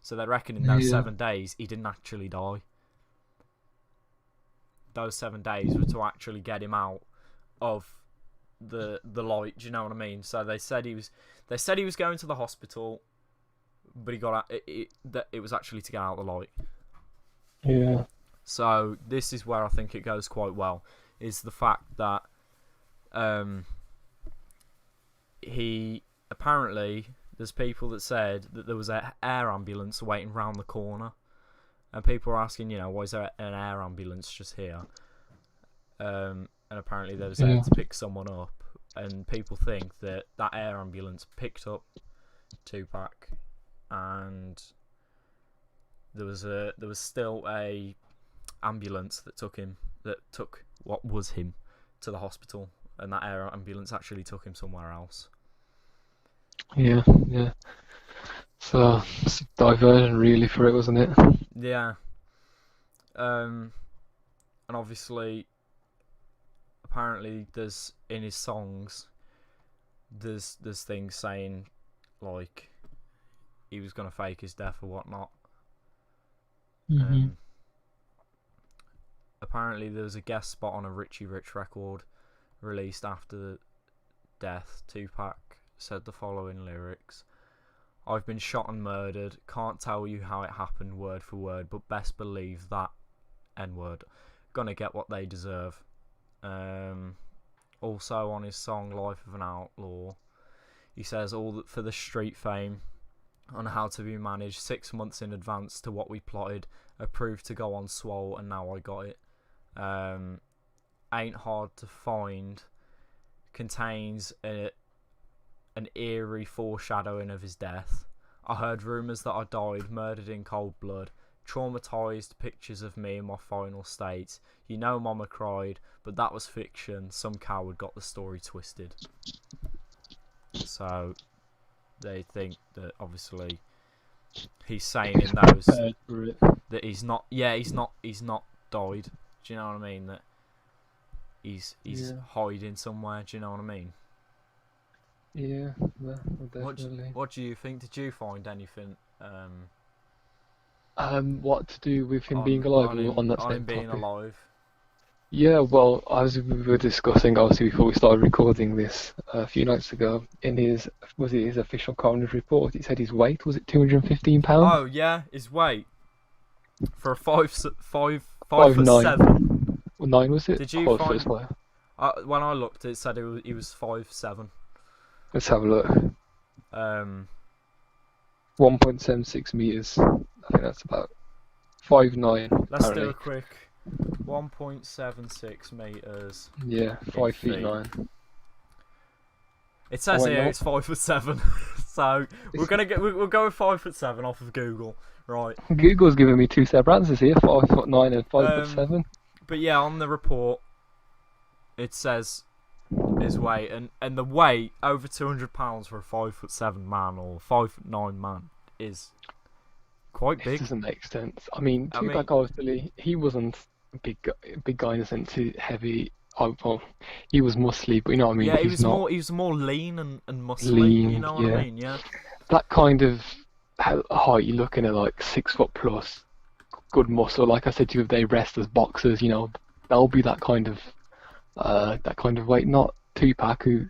So they reckon in those Yeah. 7 days he didn't actually die. Those 7 days were to actually get him out of the light. Do you know what I mean? So they said he was going to the hospital, but he got out, it was actually to get out of the light. Yeah. So this is where I think it goes quite well, is the fact that he apparently, there's people that said that there was an air ambulance waiting round the corner, and people are asking, why is there an air ambulance just here? And apparently they was there Yeah. to pick someone up, and people think that air ambulance picked up Tupac, and there was still a ambulance that took what was him to the hospital, and that air ambulance actually took him somewhere else. Yeah. Yeah. So it's a diversion really for it, wasn't it? Yeah. And obviously, apparently, there's in his songs, there's things saying like he was gonna fake his death or whatnot. Mm-hmm. Apparently there was a guest spot on a Richie Rich record released after the death. Tupac said the following lyrics: "I've been shot and murdered, can't tell you how it happened word for word, but best believe that N-word gonna get what they deserve." Also on his song Life of an Outlaw, he says, "All that for the street fame on how to be managed 6 months in advance to what we plotted, approved to go on swole, and now I got it. Ain't hard to find," contains an eerie foreshadowing of his death. "I heard rumours that I died, murdered in cold blood. Traumatised pictures of me in my final state. You know mama cried, but that was fiction. Some coward got the story twisted." So they think that obviously he's saying in those that he's not died. Do you know what I mean? That he's hiding somewhere. Do you know what I mean? Yeah, definitely. What do you think? Did you find anything? What to do with him being alive on that same him being topic? alive? Yeah, well, as we were discussing, obviously, before we started recording this a few nights ago, in his official coroner's report, it said his weight was it 215 pounds? Oh yeah, his weight for a 5'9". Well, 9 was it? Did you find? Five. When I looked, it said he was 5'7". Let's have a look. 1.76 meters. I think that's about 5'9". Let's apparently. do a quick 1.76 meters. Yeah, 5 feet 9. It says here not? it's 5'7". So we'll go with 5'7" off of Google, right? Google's giving me two separate answers here: 5'9" and 5'7". But yeah, on the report, it says his weight, and the weight over 200 pounds for a 5'7" man or 5'9" man is quite big. It doesn't make sense. I mean, Tupac obviously he wasn't a big guy in the sense of heavy. Well, he was muscly, but you know what I mean. Yeah, he was more lean and muscly. Lean, you know what I mean? Yeah. That kind of height, you're looking at like 6 foot plus, good muscle. Like I said to you, if they rest as boxers, you know, they'll be that kind of weight. Not Tupac, who,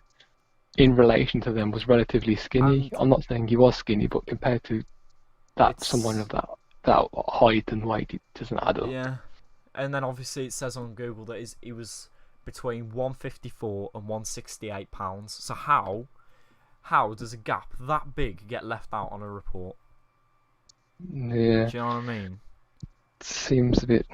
in relation to them, was relatively skinny. I'm not saying he was skinny, but compared to someone of that height and weight, it doesn't add up. Yeah, and then obviously it says on Google that he was between 154 and 168 pounds. So how does a gap that big get left out on a report? Yeah. Do you know what I mean? Seems a bit.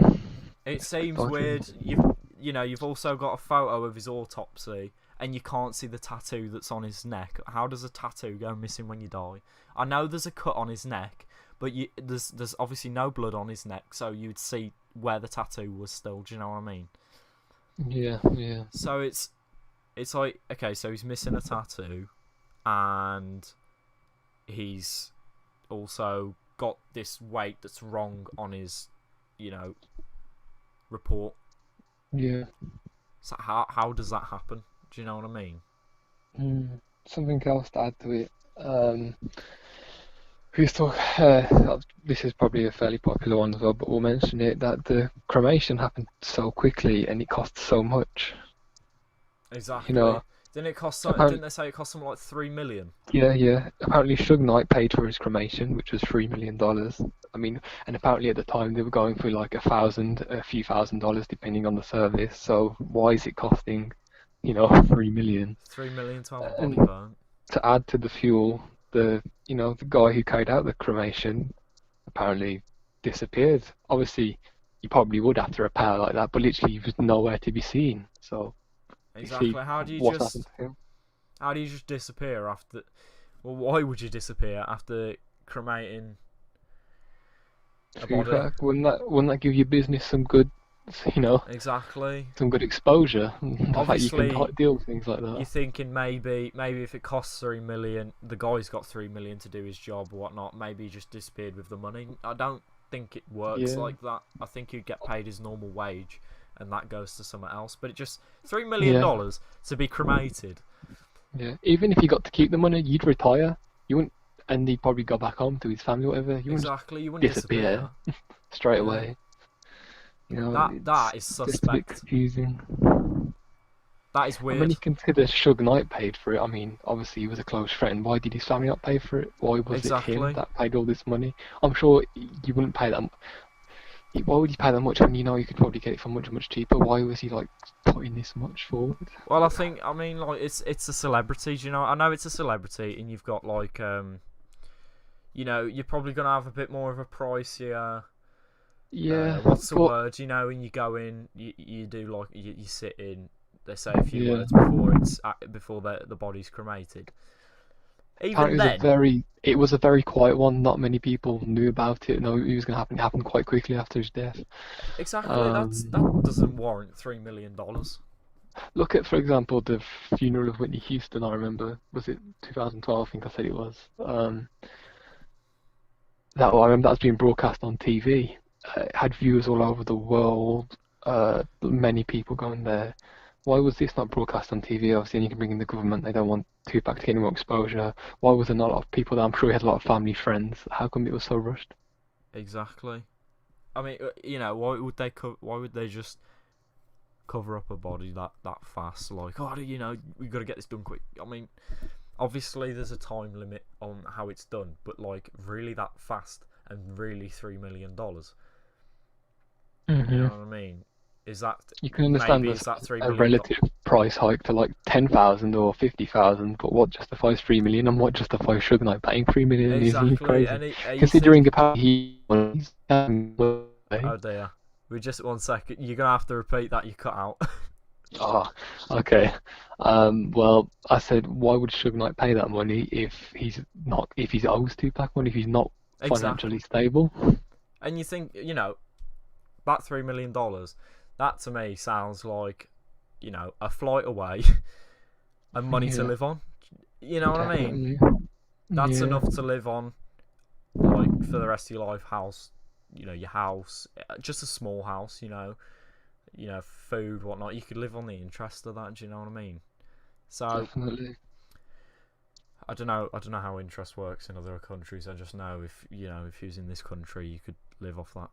It seems weird. You've also got a photo of his autopsy, and you can't see the tattoo that's on his neck. How does a tattoo go missing when you die? I know there's a cut on his neck, but there's obviously no blood on his neck, so you'd see where the tattoo was still. Do you know what I mean? Yeah. So it's like, okay, so he's missing a tattoo, and he's also got this weight that's wrong on his, report. Yeah. So how does that happen? Do you know what I mean? Something else to add to it. This is probably a fairly popular one as well, but we'll mention it, that the cremation happened so quickly and it cost so much. Exactly. Didn't they say it cost something like $3 million? Yeah. Apparently Suge Knight paid for his cremation, which was $3 million. I mean, and apparently at the time they were going for like a few $1,000 depending on the service. So why is it costing, $3 million? $3 million to have a body burnt. To add to the fuel, the guy who carried out the cremation apparently disappeared. Obviously, you probably would after a repair like that, but literally he was nowhere to be seen. So exactly, how do you just disappear after? Well, why would you disappear after cremating a body? Wouldn't that give your business some good, exactly, some good exposure? Obviously, you can deal with things like that. You're thinking maybe if it costs $3 million, the guy's got $3 million to do his job or whatnot. Maybe he just disappeared with the money. I don't think it works like that. I think he'd get paid his normal wage, and that goes to somewhere else. But it just $3 million to be cremated. Yeah, even if you got to keep the money, you'd retire. You wouldn't and he'd probably go back home to his family, or whatever. You wouldn't just Exactly. You wouldn't disappear disappear. straight Yeah. away. You know, That is it's just a bit suspect. confusing. That is And when weird. you consider Suge Knight paid for it, I mean, obviously he was a close friend. Why did his family not pay for it? Why was it him Exactly. that paid all this money? I'm sure you wouldn't pay that. Why would you pay that much when you know you could probably get it for much, much cheaper? Why was he like putting this much forward? Well, I mean, like, it's a celebrity. Do you know? I know it's a celebrity, and you've got like, you know, you're probably gonna have a bit more of a price here. Yeah, What's the but word? You know, when you go in, you do like you sit in. They say a few yeah, words before before the body's cremated. Even apparently then, it was a very quiet one. Not many people knew about it. No, it was gonna happen. It happened quite quickly after his death. exactly. That Um, doesn't warrant $3 million. Look at, for example, the funeral of Whitney Houston. I remember, was it 2012? I think I said it was. I remember that was being broadcast on TV. It had viewers all over the world. Many people going there. Why was this not broadcast on TV? Obviously, and you can bring in the government. They don't want Tupac to get any more exposure. Why was there not a lot of people there? I'm sure he had a lot of family, friends. How come it was so rushed? Exactly. I mean, you know, why would they just cover up a body that fast? Like, oh, you know, we got to get this done quick. I mean, obviously there's a time limit on how it's done, but like really that fast and really $3 million. You know Hmm. what I mean? Is that You can understand maybe there's is that three a million? relative price hike to like 10,000 or 50,000, but what justifies 3 million and what justifies Sugar Knight paying 3 million is Exactly, crazy. and you Considering think, apparently he's oh dear, we just 1 second. You're gonna have to repeat that. You cut out. oh, okay. Well, I said, why would Suge Knight pay that money if he's owes Tupac money, if he's not financially Exactly, stable? and you think, you know, that $3 million. That to me sounds like, you know, a flight away and money to Yeah, live on. You know what I mean? definitely. That's Yeah, enough to live on, like for the rest of your life. House, you know, your house, just a small house. You know, food, whatnot. You could live on the interest of that. Do you know what I mean? So definitely. I don't know. I don't know how interest works in other countries. I just know if if he was in this country, you could live off that,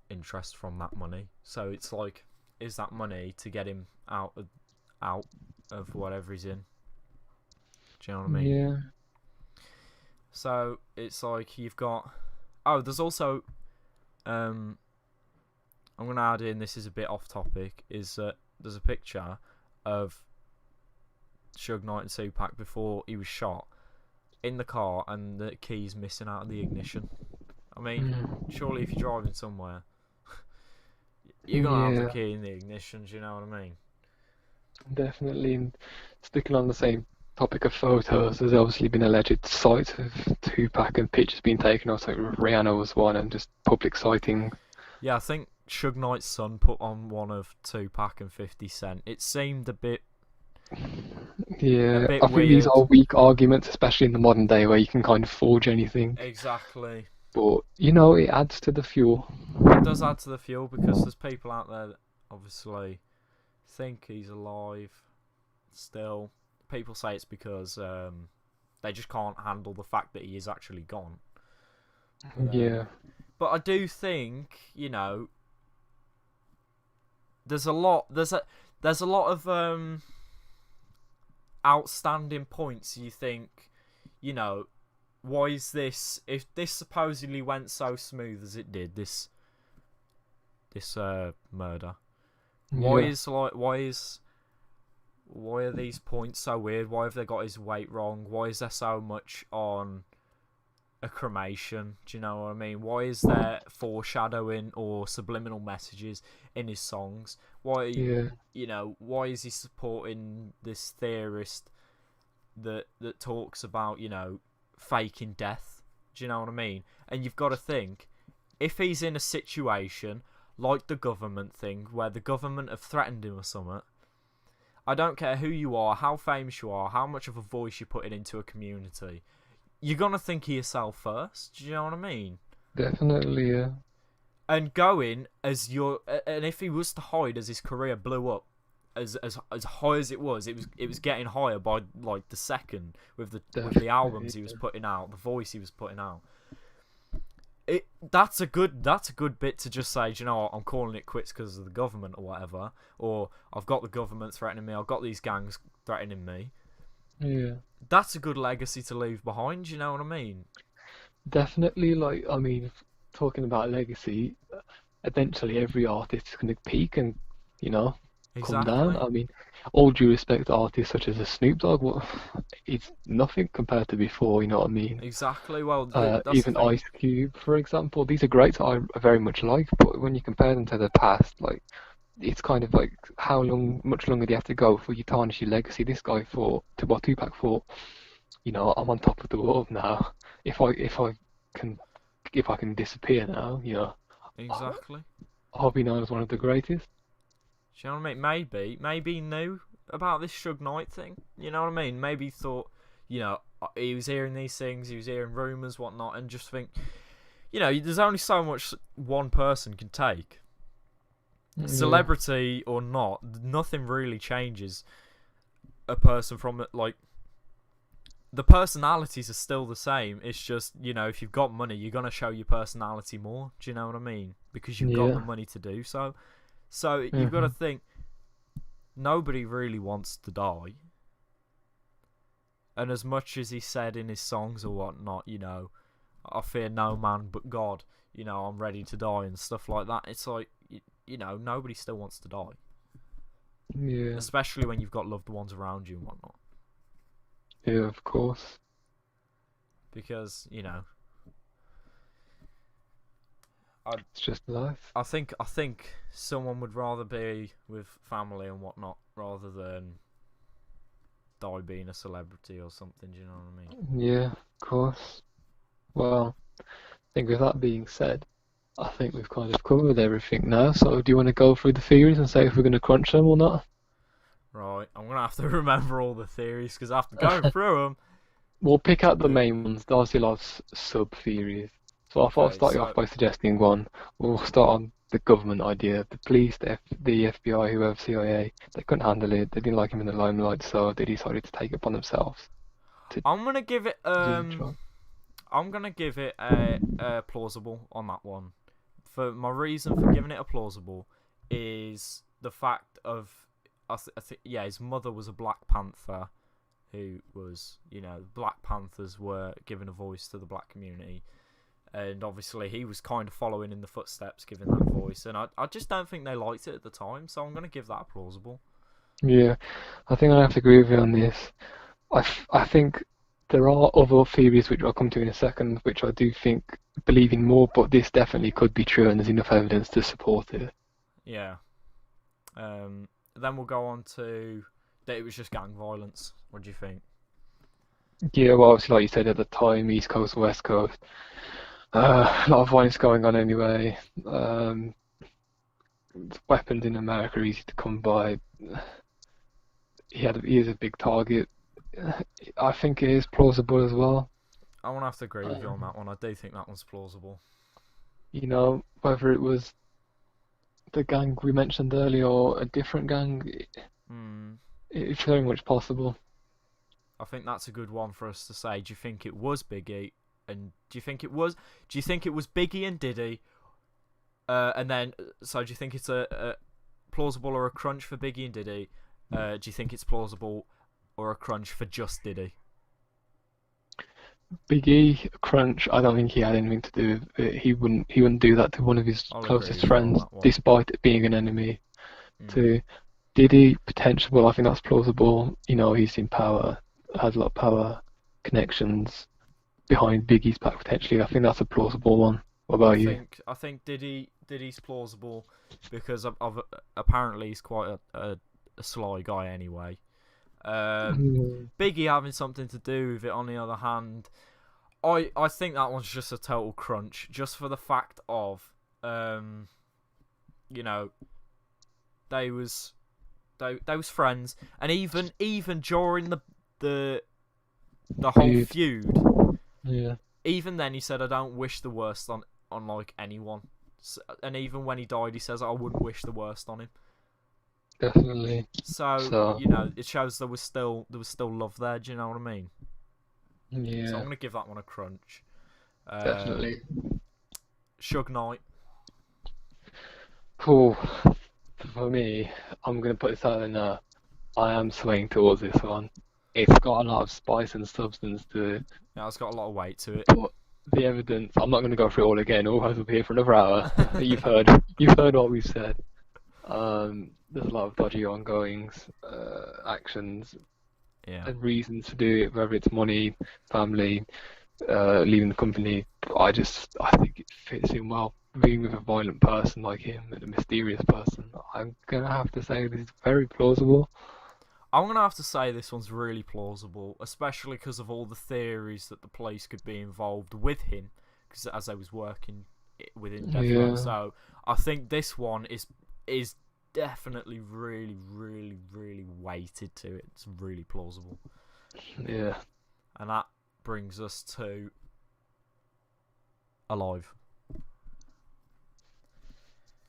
interest from that money. So it's like, is that money to get him out of whatever he's in? Do you know what I mean? Yeah. So it's like you've got. Oh, there's also. Um, I'm gonna add in. This is a bit off topic. Is that there's a picture of Suge Knight and Tupac before he was shot in the car, and the keys missing out of the ignition. I mean, Mm. surely if you're driving somewhere, you're gonna have the Yeah, key in the ignition. Do you know what I mean? definitely. And sticking on the same topic of photos, there's obviously been alleged sights of Tupac and pictures being taken. Also, Rihanna was one, and just public sighting. Yeah, I think Suge Knight's son put on one of Tupac and 50 Cent. It seemed a Yeah, bit I think these weird. are weak arguments, especially in the modern day where you can kind of forge anything. Exactly. But it adds to the fuel. It does add to the fuel because there's people out there that obviously think he's alive still. People say it's because they just can't handle the fact that he is actually gone. Yeah, But I do think, there's a lot of outstanding points. You think, why is this, if this supposedly went so smooth as it did, this murder, yeah, why are these points so weird? Why have they got his weight wrong? Why is there so much on a cremation? Do you know what I mean? Why is there foreshadowing or subliminal messages in his songs? Why, yeah, why is he supporting this theorist that talks about, faking death? Do you know what I mean? And you've got to think, if he's in a situation like the government thing, where the government have threatened him or something, I don't care who you are, how famous you are, how much of a voice you're putting into a community, you're gonna think of yourself first. Do you know what I mean? definitely. Yeah, And going as and if he was to hide as his career blew up, as high as it was getting higher by like the second with the Definitely, albums he was putting out, the voice he was putting out. That's a good bit to just say, do you know what, I'm calling it quits because of the government or whatever, or I've got the government threatening me, I've got these gangs threatening me. yeah. That's a good legacy to leave behind. You know what I mean? Definitely, like, I mean, talking about legacy, eventually every artist is going to peak and, you know, come down. Exactly. I mean, all due respect to artists such as a Snoop Dogg, well, it's nothing compared to before, you know what I mean? Exactly. Well, that's the Even thing. Ice Cube, for example, these are greats I very much like, but when you compare them to the past, like, it's kind of like much longer do you have to go for you tarnish your legacy? This guy thought, Tupac thought, you know, I'm on top of the world now. Can if I can disappear now, you know, Exactly. I'll be known as one of the greatest. Do you know what I mean? Maybe he knew about this Suge Knight thing. You know what I mean? Maybe he thought, you know, he was hearing these things, he was hearing rumors, whatnot, and just think, you know, there's only so much one person can take. Yeah, Celebrity or not, nothing really changes a person from it. Like, the personalities are still the same. It's just, you know, if you've got money, you're gonna show your personality more. Do you know what I mean? Because you've got the yeah, money to do so. So you've got to hmm think, nobody really wants to die. And as much as he said in his songs or whatnot, you know, I fear no man but God, you know, I'm ready to die and stuff like that. It's like, you know, nobody still wants to die. yeah, Especially when you've got loved ones around you and whatnot. yeah, of course. Because, you know, It's just life. I think someone would rather be with family and whatnot rather than die being a celebrity or something. Do you know what I mean? Yeah, of course. Well, I think with that being said, I think we've kind of covered everything now. So, do you want to go through the theories and say if we're going to crunch them or not? Right, I'm gonna have to remember all the theories because after going through them, We'll pick out the main ones. There's a lot of sub theories. So I thought I'd okay. start you off So by suggesting one. We'll start on the government idea. The police, the FBI, whoever, CIA, they couldn't handle it. They didn't like him in the limelight, so they decided to take it upon themselves to I'm gonna give it do the job. a plausible on that one. For my reason for giving it a plausible is the fact of yeah, his mother was a Black Panther who was, you know, Black Panthers were giving a voice to the black community, and obviously he was kind of following in the footsteps, giving that voice, and I just don't think they liked it at the time, so I'm gonna give that a plausible. Yeah, I think I have to agree with you on this. I think there are other theories which I'll come to in a second, which I do think believe in more, but this definitely could be true, and there's enough evidence to support it. Yeah. Then we'll go on to that it was just gang violence. What do you think? Yeah, well, obviously, like you said at the time, East Coast, West Coast, a lot of violence going on anyway. Weapons in America are easy to come by. He is a big target. I think it is plausible as well. I want to have to agree with you on Um, that one. I do think that one's plausible. you know, whether it was the gang we mentioned earlier or a different gang, Hmm. it's very much possible. I think that's a good one for us to say. Do you think it was Biggie? And do you think it was? Do you think it was Biggie and Diddy? And then, so do you think it's a plausible or a crunch for Biggie and Diddy? Do you think it's plausible or a crunch for just Diddy? Big E, Crunch, I don't think he had anything to do with it. He wouldn't do that to one of his I'll agree closest with you on friends, that one. despite it being an enemy. Mm. To Diddy, potential, well, I think that's plausible. You know, he's in power, has a lot of power, connections behind Biggie's back potentially. I think that's a plausible one. What about you? I think Diddy's plausible because of apparently he's quite a sly guy anyway. Mm, Biggie having something to do with it, on the other hand, I think that one's just a total crunch, just for the fact of, you know, they was they was friends, and even during the whole Feud. feud, Yeah. even then he said, I don't wish the worst on like anyone, and even when he died, he says, I wouldn't wish the worst on him. definitely. So So, it shows there was still love there. Do you know what I mean? So I'm yeah, gonna give that one a crunch. definitely. Suge Knight. Cool. For me, I'm gonna put this out there now. I am swaying towards this one. It's got a lot of spice and substance to it, Yeah, it's got a lot of weight to it. but the evidence. I'm not gonna go through it all again. Otherwise, we'll be here for another hour. You've heard what we've said. There's a lot of dodgy ongoings, actions, Yeah. and reasons to do it, whether it's money, family, leaving the company. I think it fits in well. Being with a violent person like him and a mysterious person, I'm gonna have to say this is very plausible. I'm gonna have to say this one's really plausible, especially because of all the theories that the police could be involved with him, because as they was working within Death Row. Yeah, So I think this one is definitely really, really, really weighted to it. It's really plausible, yeah. and that brings us to Alive.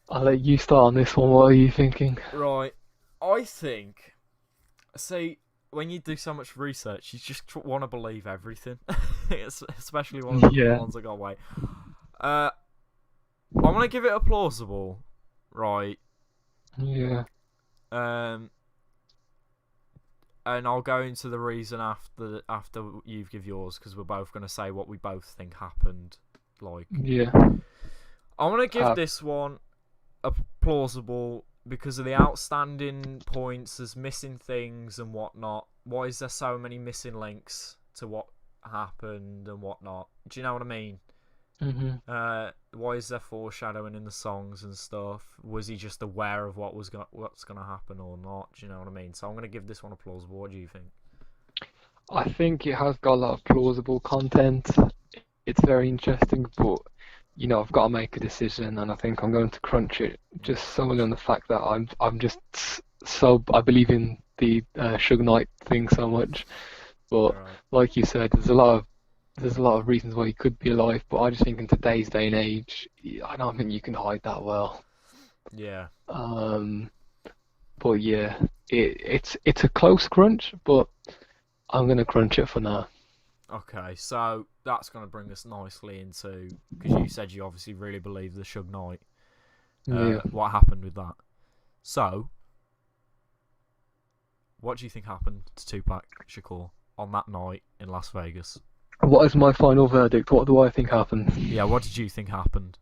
I'll let you start on this one. What are you thinking? Right, I think. See, when you do so much research, you just want to believe everything, especially one of the Yeah, ones that got away. I'm gonna give it a plausible, right? yeah, Um, and I'll go into the reason after you give yours, because we're both gonna say what we both think happened. Like, yeah. I'm gonna give Uh, this one a plausible because of the outstanding points. There's missing things and whatnot. Why is there so many missing links to what happened and whatnot? Do you know what I mean? mhm. Why is there foreshadowing in the songs and stuff? Was he just aware of what's gonna happen or not? Do you know what I mean? So I'm gonna give this one a plausible. What do you think? I think it has got a lot of plausible content. It's very interesting, but I've got to make a decision, and I think I'm going to crunch it just solely on the fact that I'm just so I believe in the Suge Knight thing so much. But Right. like you said, there's a lot of reasons why he could be alive. But I just think in today's day and age, I don't think you can hide that well. Yeah. Um, but yeah, it's a close crunch, but I'm gonna crunch it for now. Okay. So that's gonna bring us nicely into, because you said you obviously really believe the Suge Knight. Yeah. What happened with that? So, what do you think happened to Tupac Shakur on that night in Las Vegas? What is my final verdict? What do I think happened? Yeah. What did you think happened?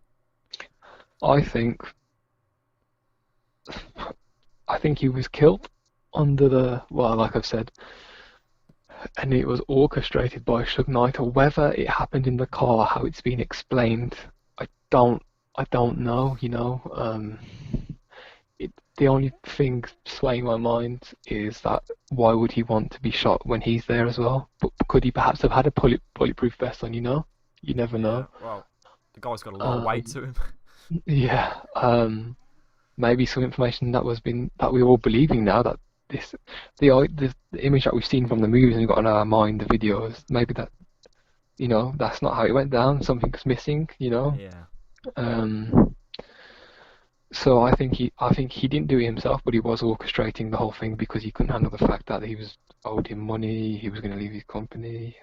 I think I think he was killed under well, like I've said, and it was orchestrated by Suge Knight, or whether it happened in the car, how it's been explained, I don't I don't know, the only thing swaying my mind is that why would he want to be shot when he's there as well? But could he perhaps have had a bulletproof vest on, You never Yeah. know. Well, the guy's got a lot of weight Um, to him. yeah. Maybe some information that we're all believing now that this the image that we've seen from the movies and got in our mind, the videos, maybe that's not how it went down. Something's missing. Yeah. Um, so I think he didn't do it himself, but he was orchestrating the whole thing because he couldn't handle the fact that he was owed him money, he was going to leave his company.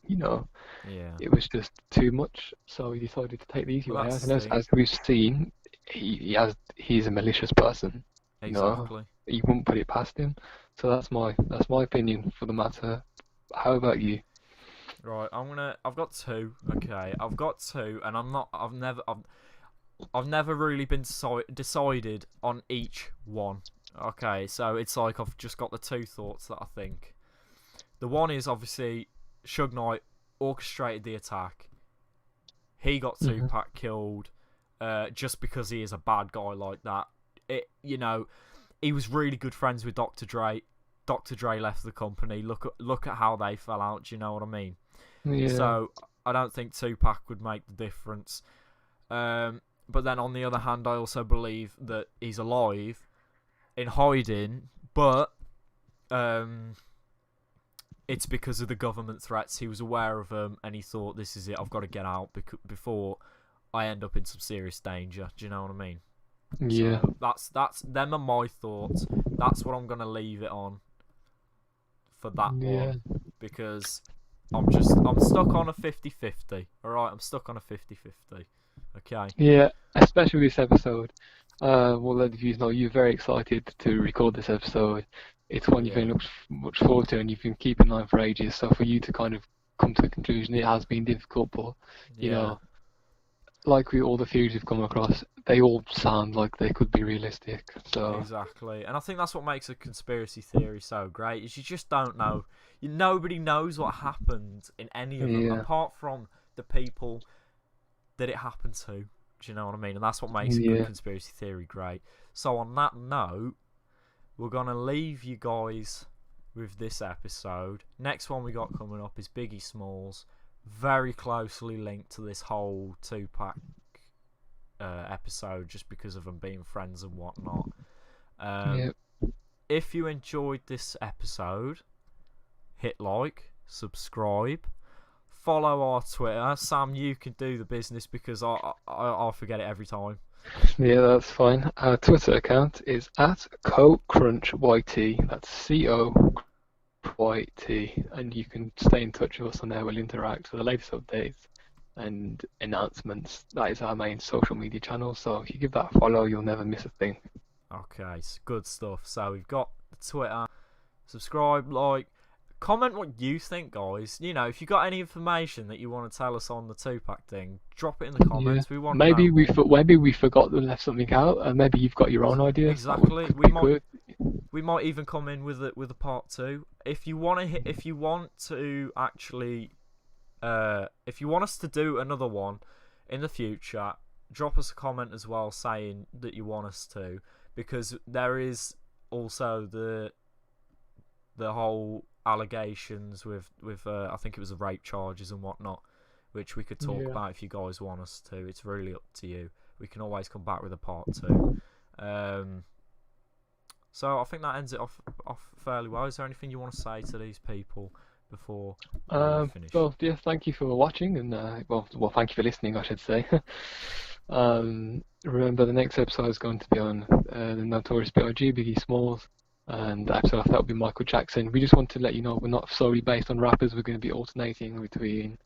You know, Yeah. it was just too much, so he decided to take the easy Well, way that's out. the And as, thing. as we've seen, he's a malicious person. You know, Exactly. you wouldn't put it past him. So that's my opinion for the matter. How about you? Right. I've got two. Okay. I've got two, and I'm not. I've never really been decided on each one. Okay. So it's like I've just got the two thoughts that I think. The one is obviously Suge Knight orchestrated the attack. He got Hmm. Tupac killed, just because he is a bad guy like that. He was really good friends with Dr. Dre. Dr. Dre left the company. Look at how they fell out. Do you know what I mean? Yeah. So I don't think Tupac would make the difference. But then on the other hand, I also believe that he's alive in hiding, but um, it's because of the government threats. He was aware of them, and he thought, "This is it. I've got to get out before I end up in some serious danger." Do you know what I mean? Yeah. So that's them are my thoughts. That's what I'm gonna leave it on for that Yeah. one, because I'm stuck on a 50-50. All right, I'm stuck on a 50-50. Okay. Yeah. Especially this episode. We'll let the viewers know you're very excited to record this episode. It's one you've Yeah. been looked much forward to, and you've been keeping an eye on for ages. So for you to kind of come to the conclusion, it has been difficult, but you Yeah. know, like with all the theories we've come across, they all sound like they could be realistic. So Exactly, and I think that's what makes a conspiracy theory so great. Is you just don't know. Nobody knows what happened in any of them, yeah, apart from the people that it happened to. Do you know what I mean? And that's what makes a good yeah, conspiracy theory great. So on that note, we're gonna leave you guys with this episode. Next one we got coming up is Biggie Smalls, very closely linked to this whole Tupac episode, just because of them being friends and whatnot. yeah. If you enjoyed this episode, hit like, subscribe, follow our Twitter. Sam, you can do the business because I forget it every time. Yeah, that's fine. Our Twitter account is at CoCrunchYT. That's COYT, and you can stay in touch with us on there. We'll interact with the latest updates and announcements. That is our main social media channel. So if you give that a follow, you'll never miss a thing. Okay, good stuff. So we've got the Twitter. Subscribe, like, comment what you think, guys. You know, if you got any information that you want to tell us on the Tupac thing, drop it in the Yeah. comments. We want to Maybe know. maybe we forgot to left something out, and maybe you've got your own ideas. That Exactly. could be good. We might even come in with a part 2. If you want to actually if you want us to do another one in the future, drop us a comment as well saying that you want us to, because there is also the whole allegations with I think it was the rape charges and whatnot, which we could talk about if you guys want us to. It's really up to you. We can always come back with a part 2. So I think that ends it off fairly well. Is there anything you want to say to these people before we finish? Well, yeah, thank you for watching, and well, thank you for listening, I should say. Remember, the next episode is going to be on the Notorious B.I.G. Biggie Smalls, and the episode after that will be Michael Jackson. We just want to let you know we're not solely based on rappers. We're going to be alternating between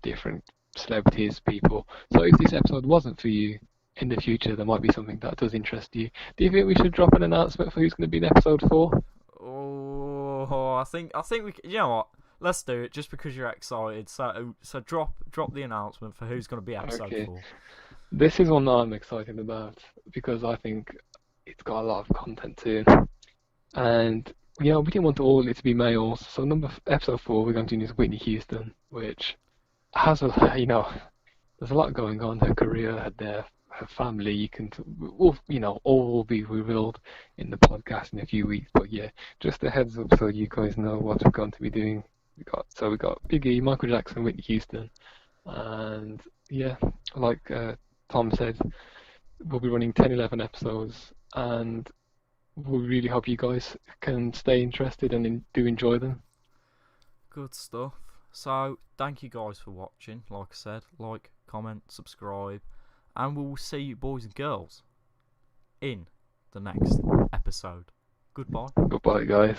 different celebrities, people. So if this episode wasn't for you, in the future there might be something that does interest you. Do you think we should drop an announcement for who's going to be in episode 4? Oh, I think we. You know what? Let's do it just because you're excited. So drop the announcement for who's going to be episode 4. This is one that I'm excited about because I think it's got a lot of content to it, and you know we didn't want all it to be males. So episode 4 we're going to do is Whitney Houston, which has there's a lot going on. Her career, her family. All will be revealed in the podcast in a few weeks. But yeah, just a heads up so you guys know what we're going to be doing. We got Biggie, Michael Jackson, Whitney Houston, and yeah, like Tom said, we'll be running 10-11 episodes, and we really hope you guys can stay interested and do enjoy them. Good stuff. So thank you guys for watching. Like I said, like, comment, subscribe, and we will see you boys and girls in the next episode. Goodbye. Goodbye, guys.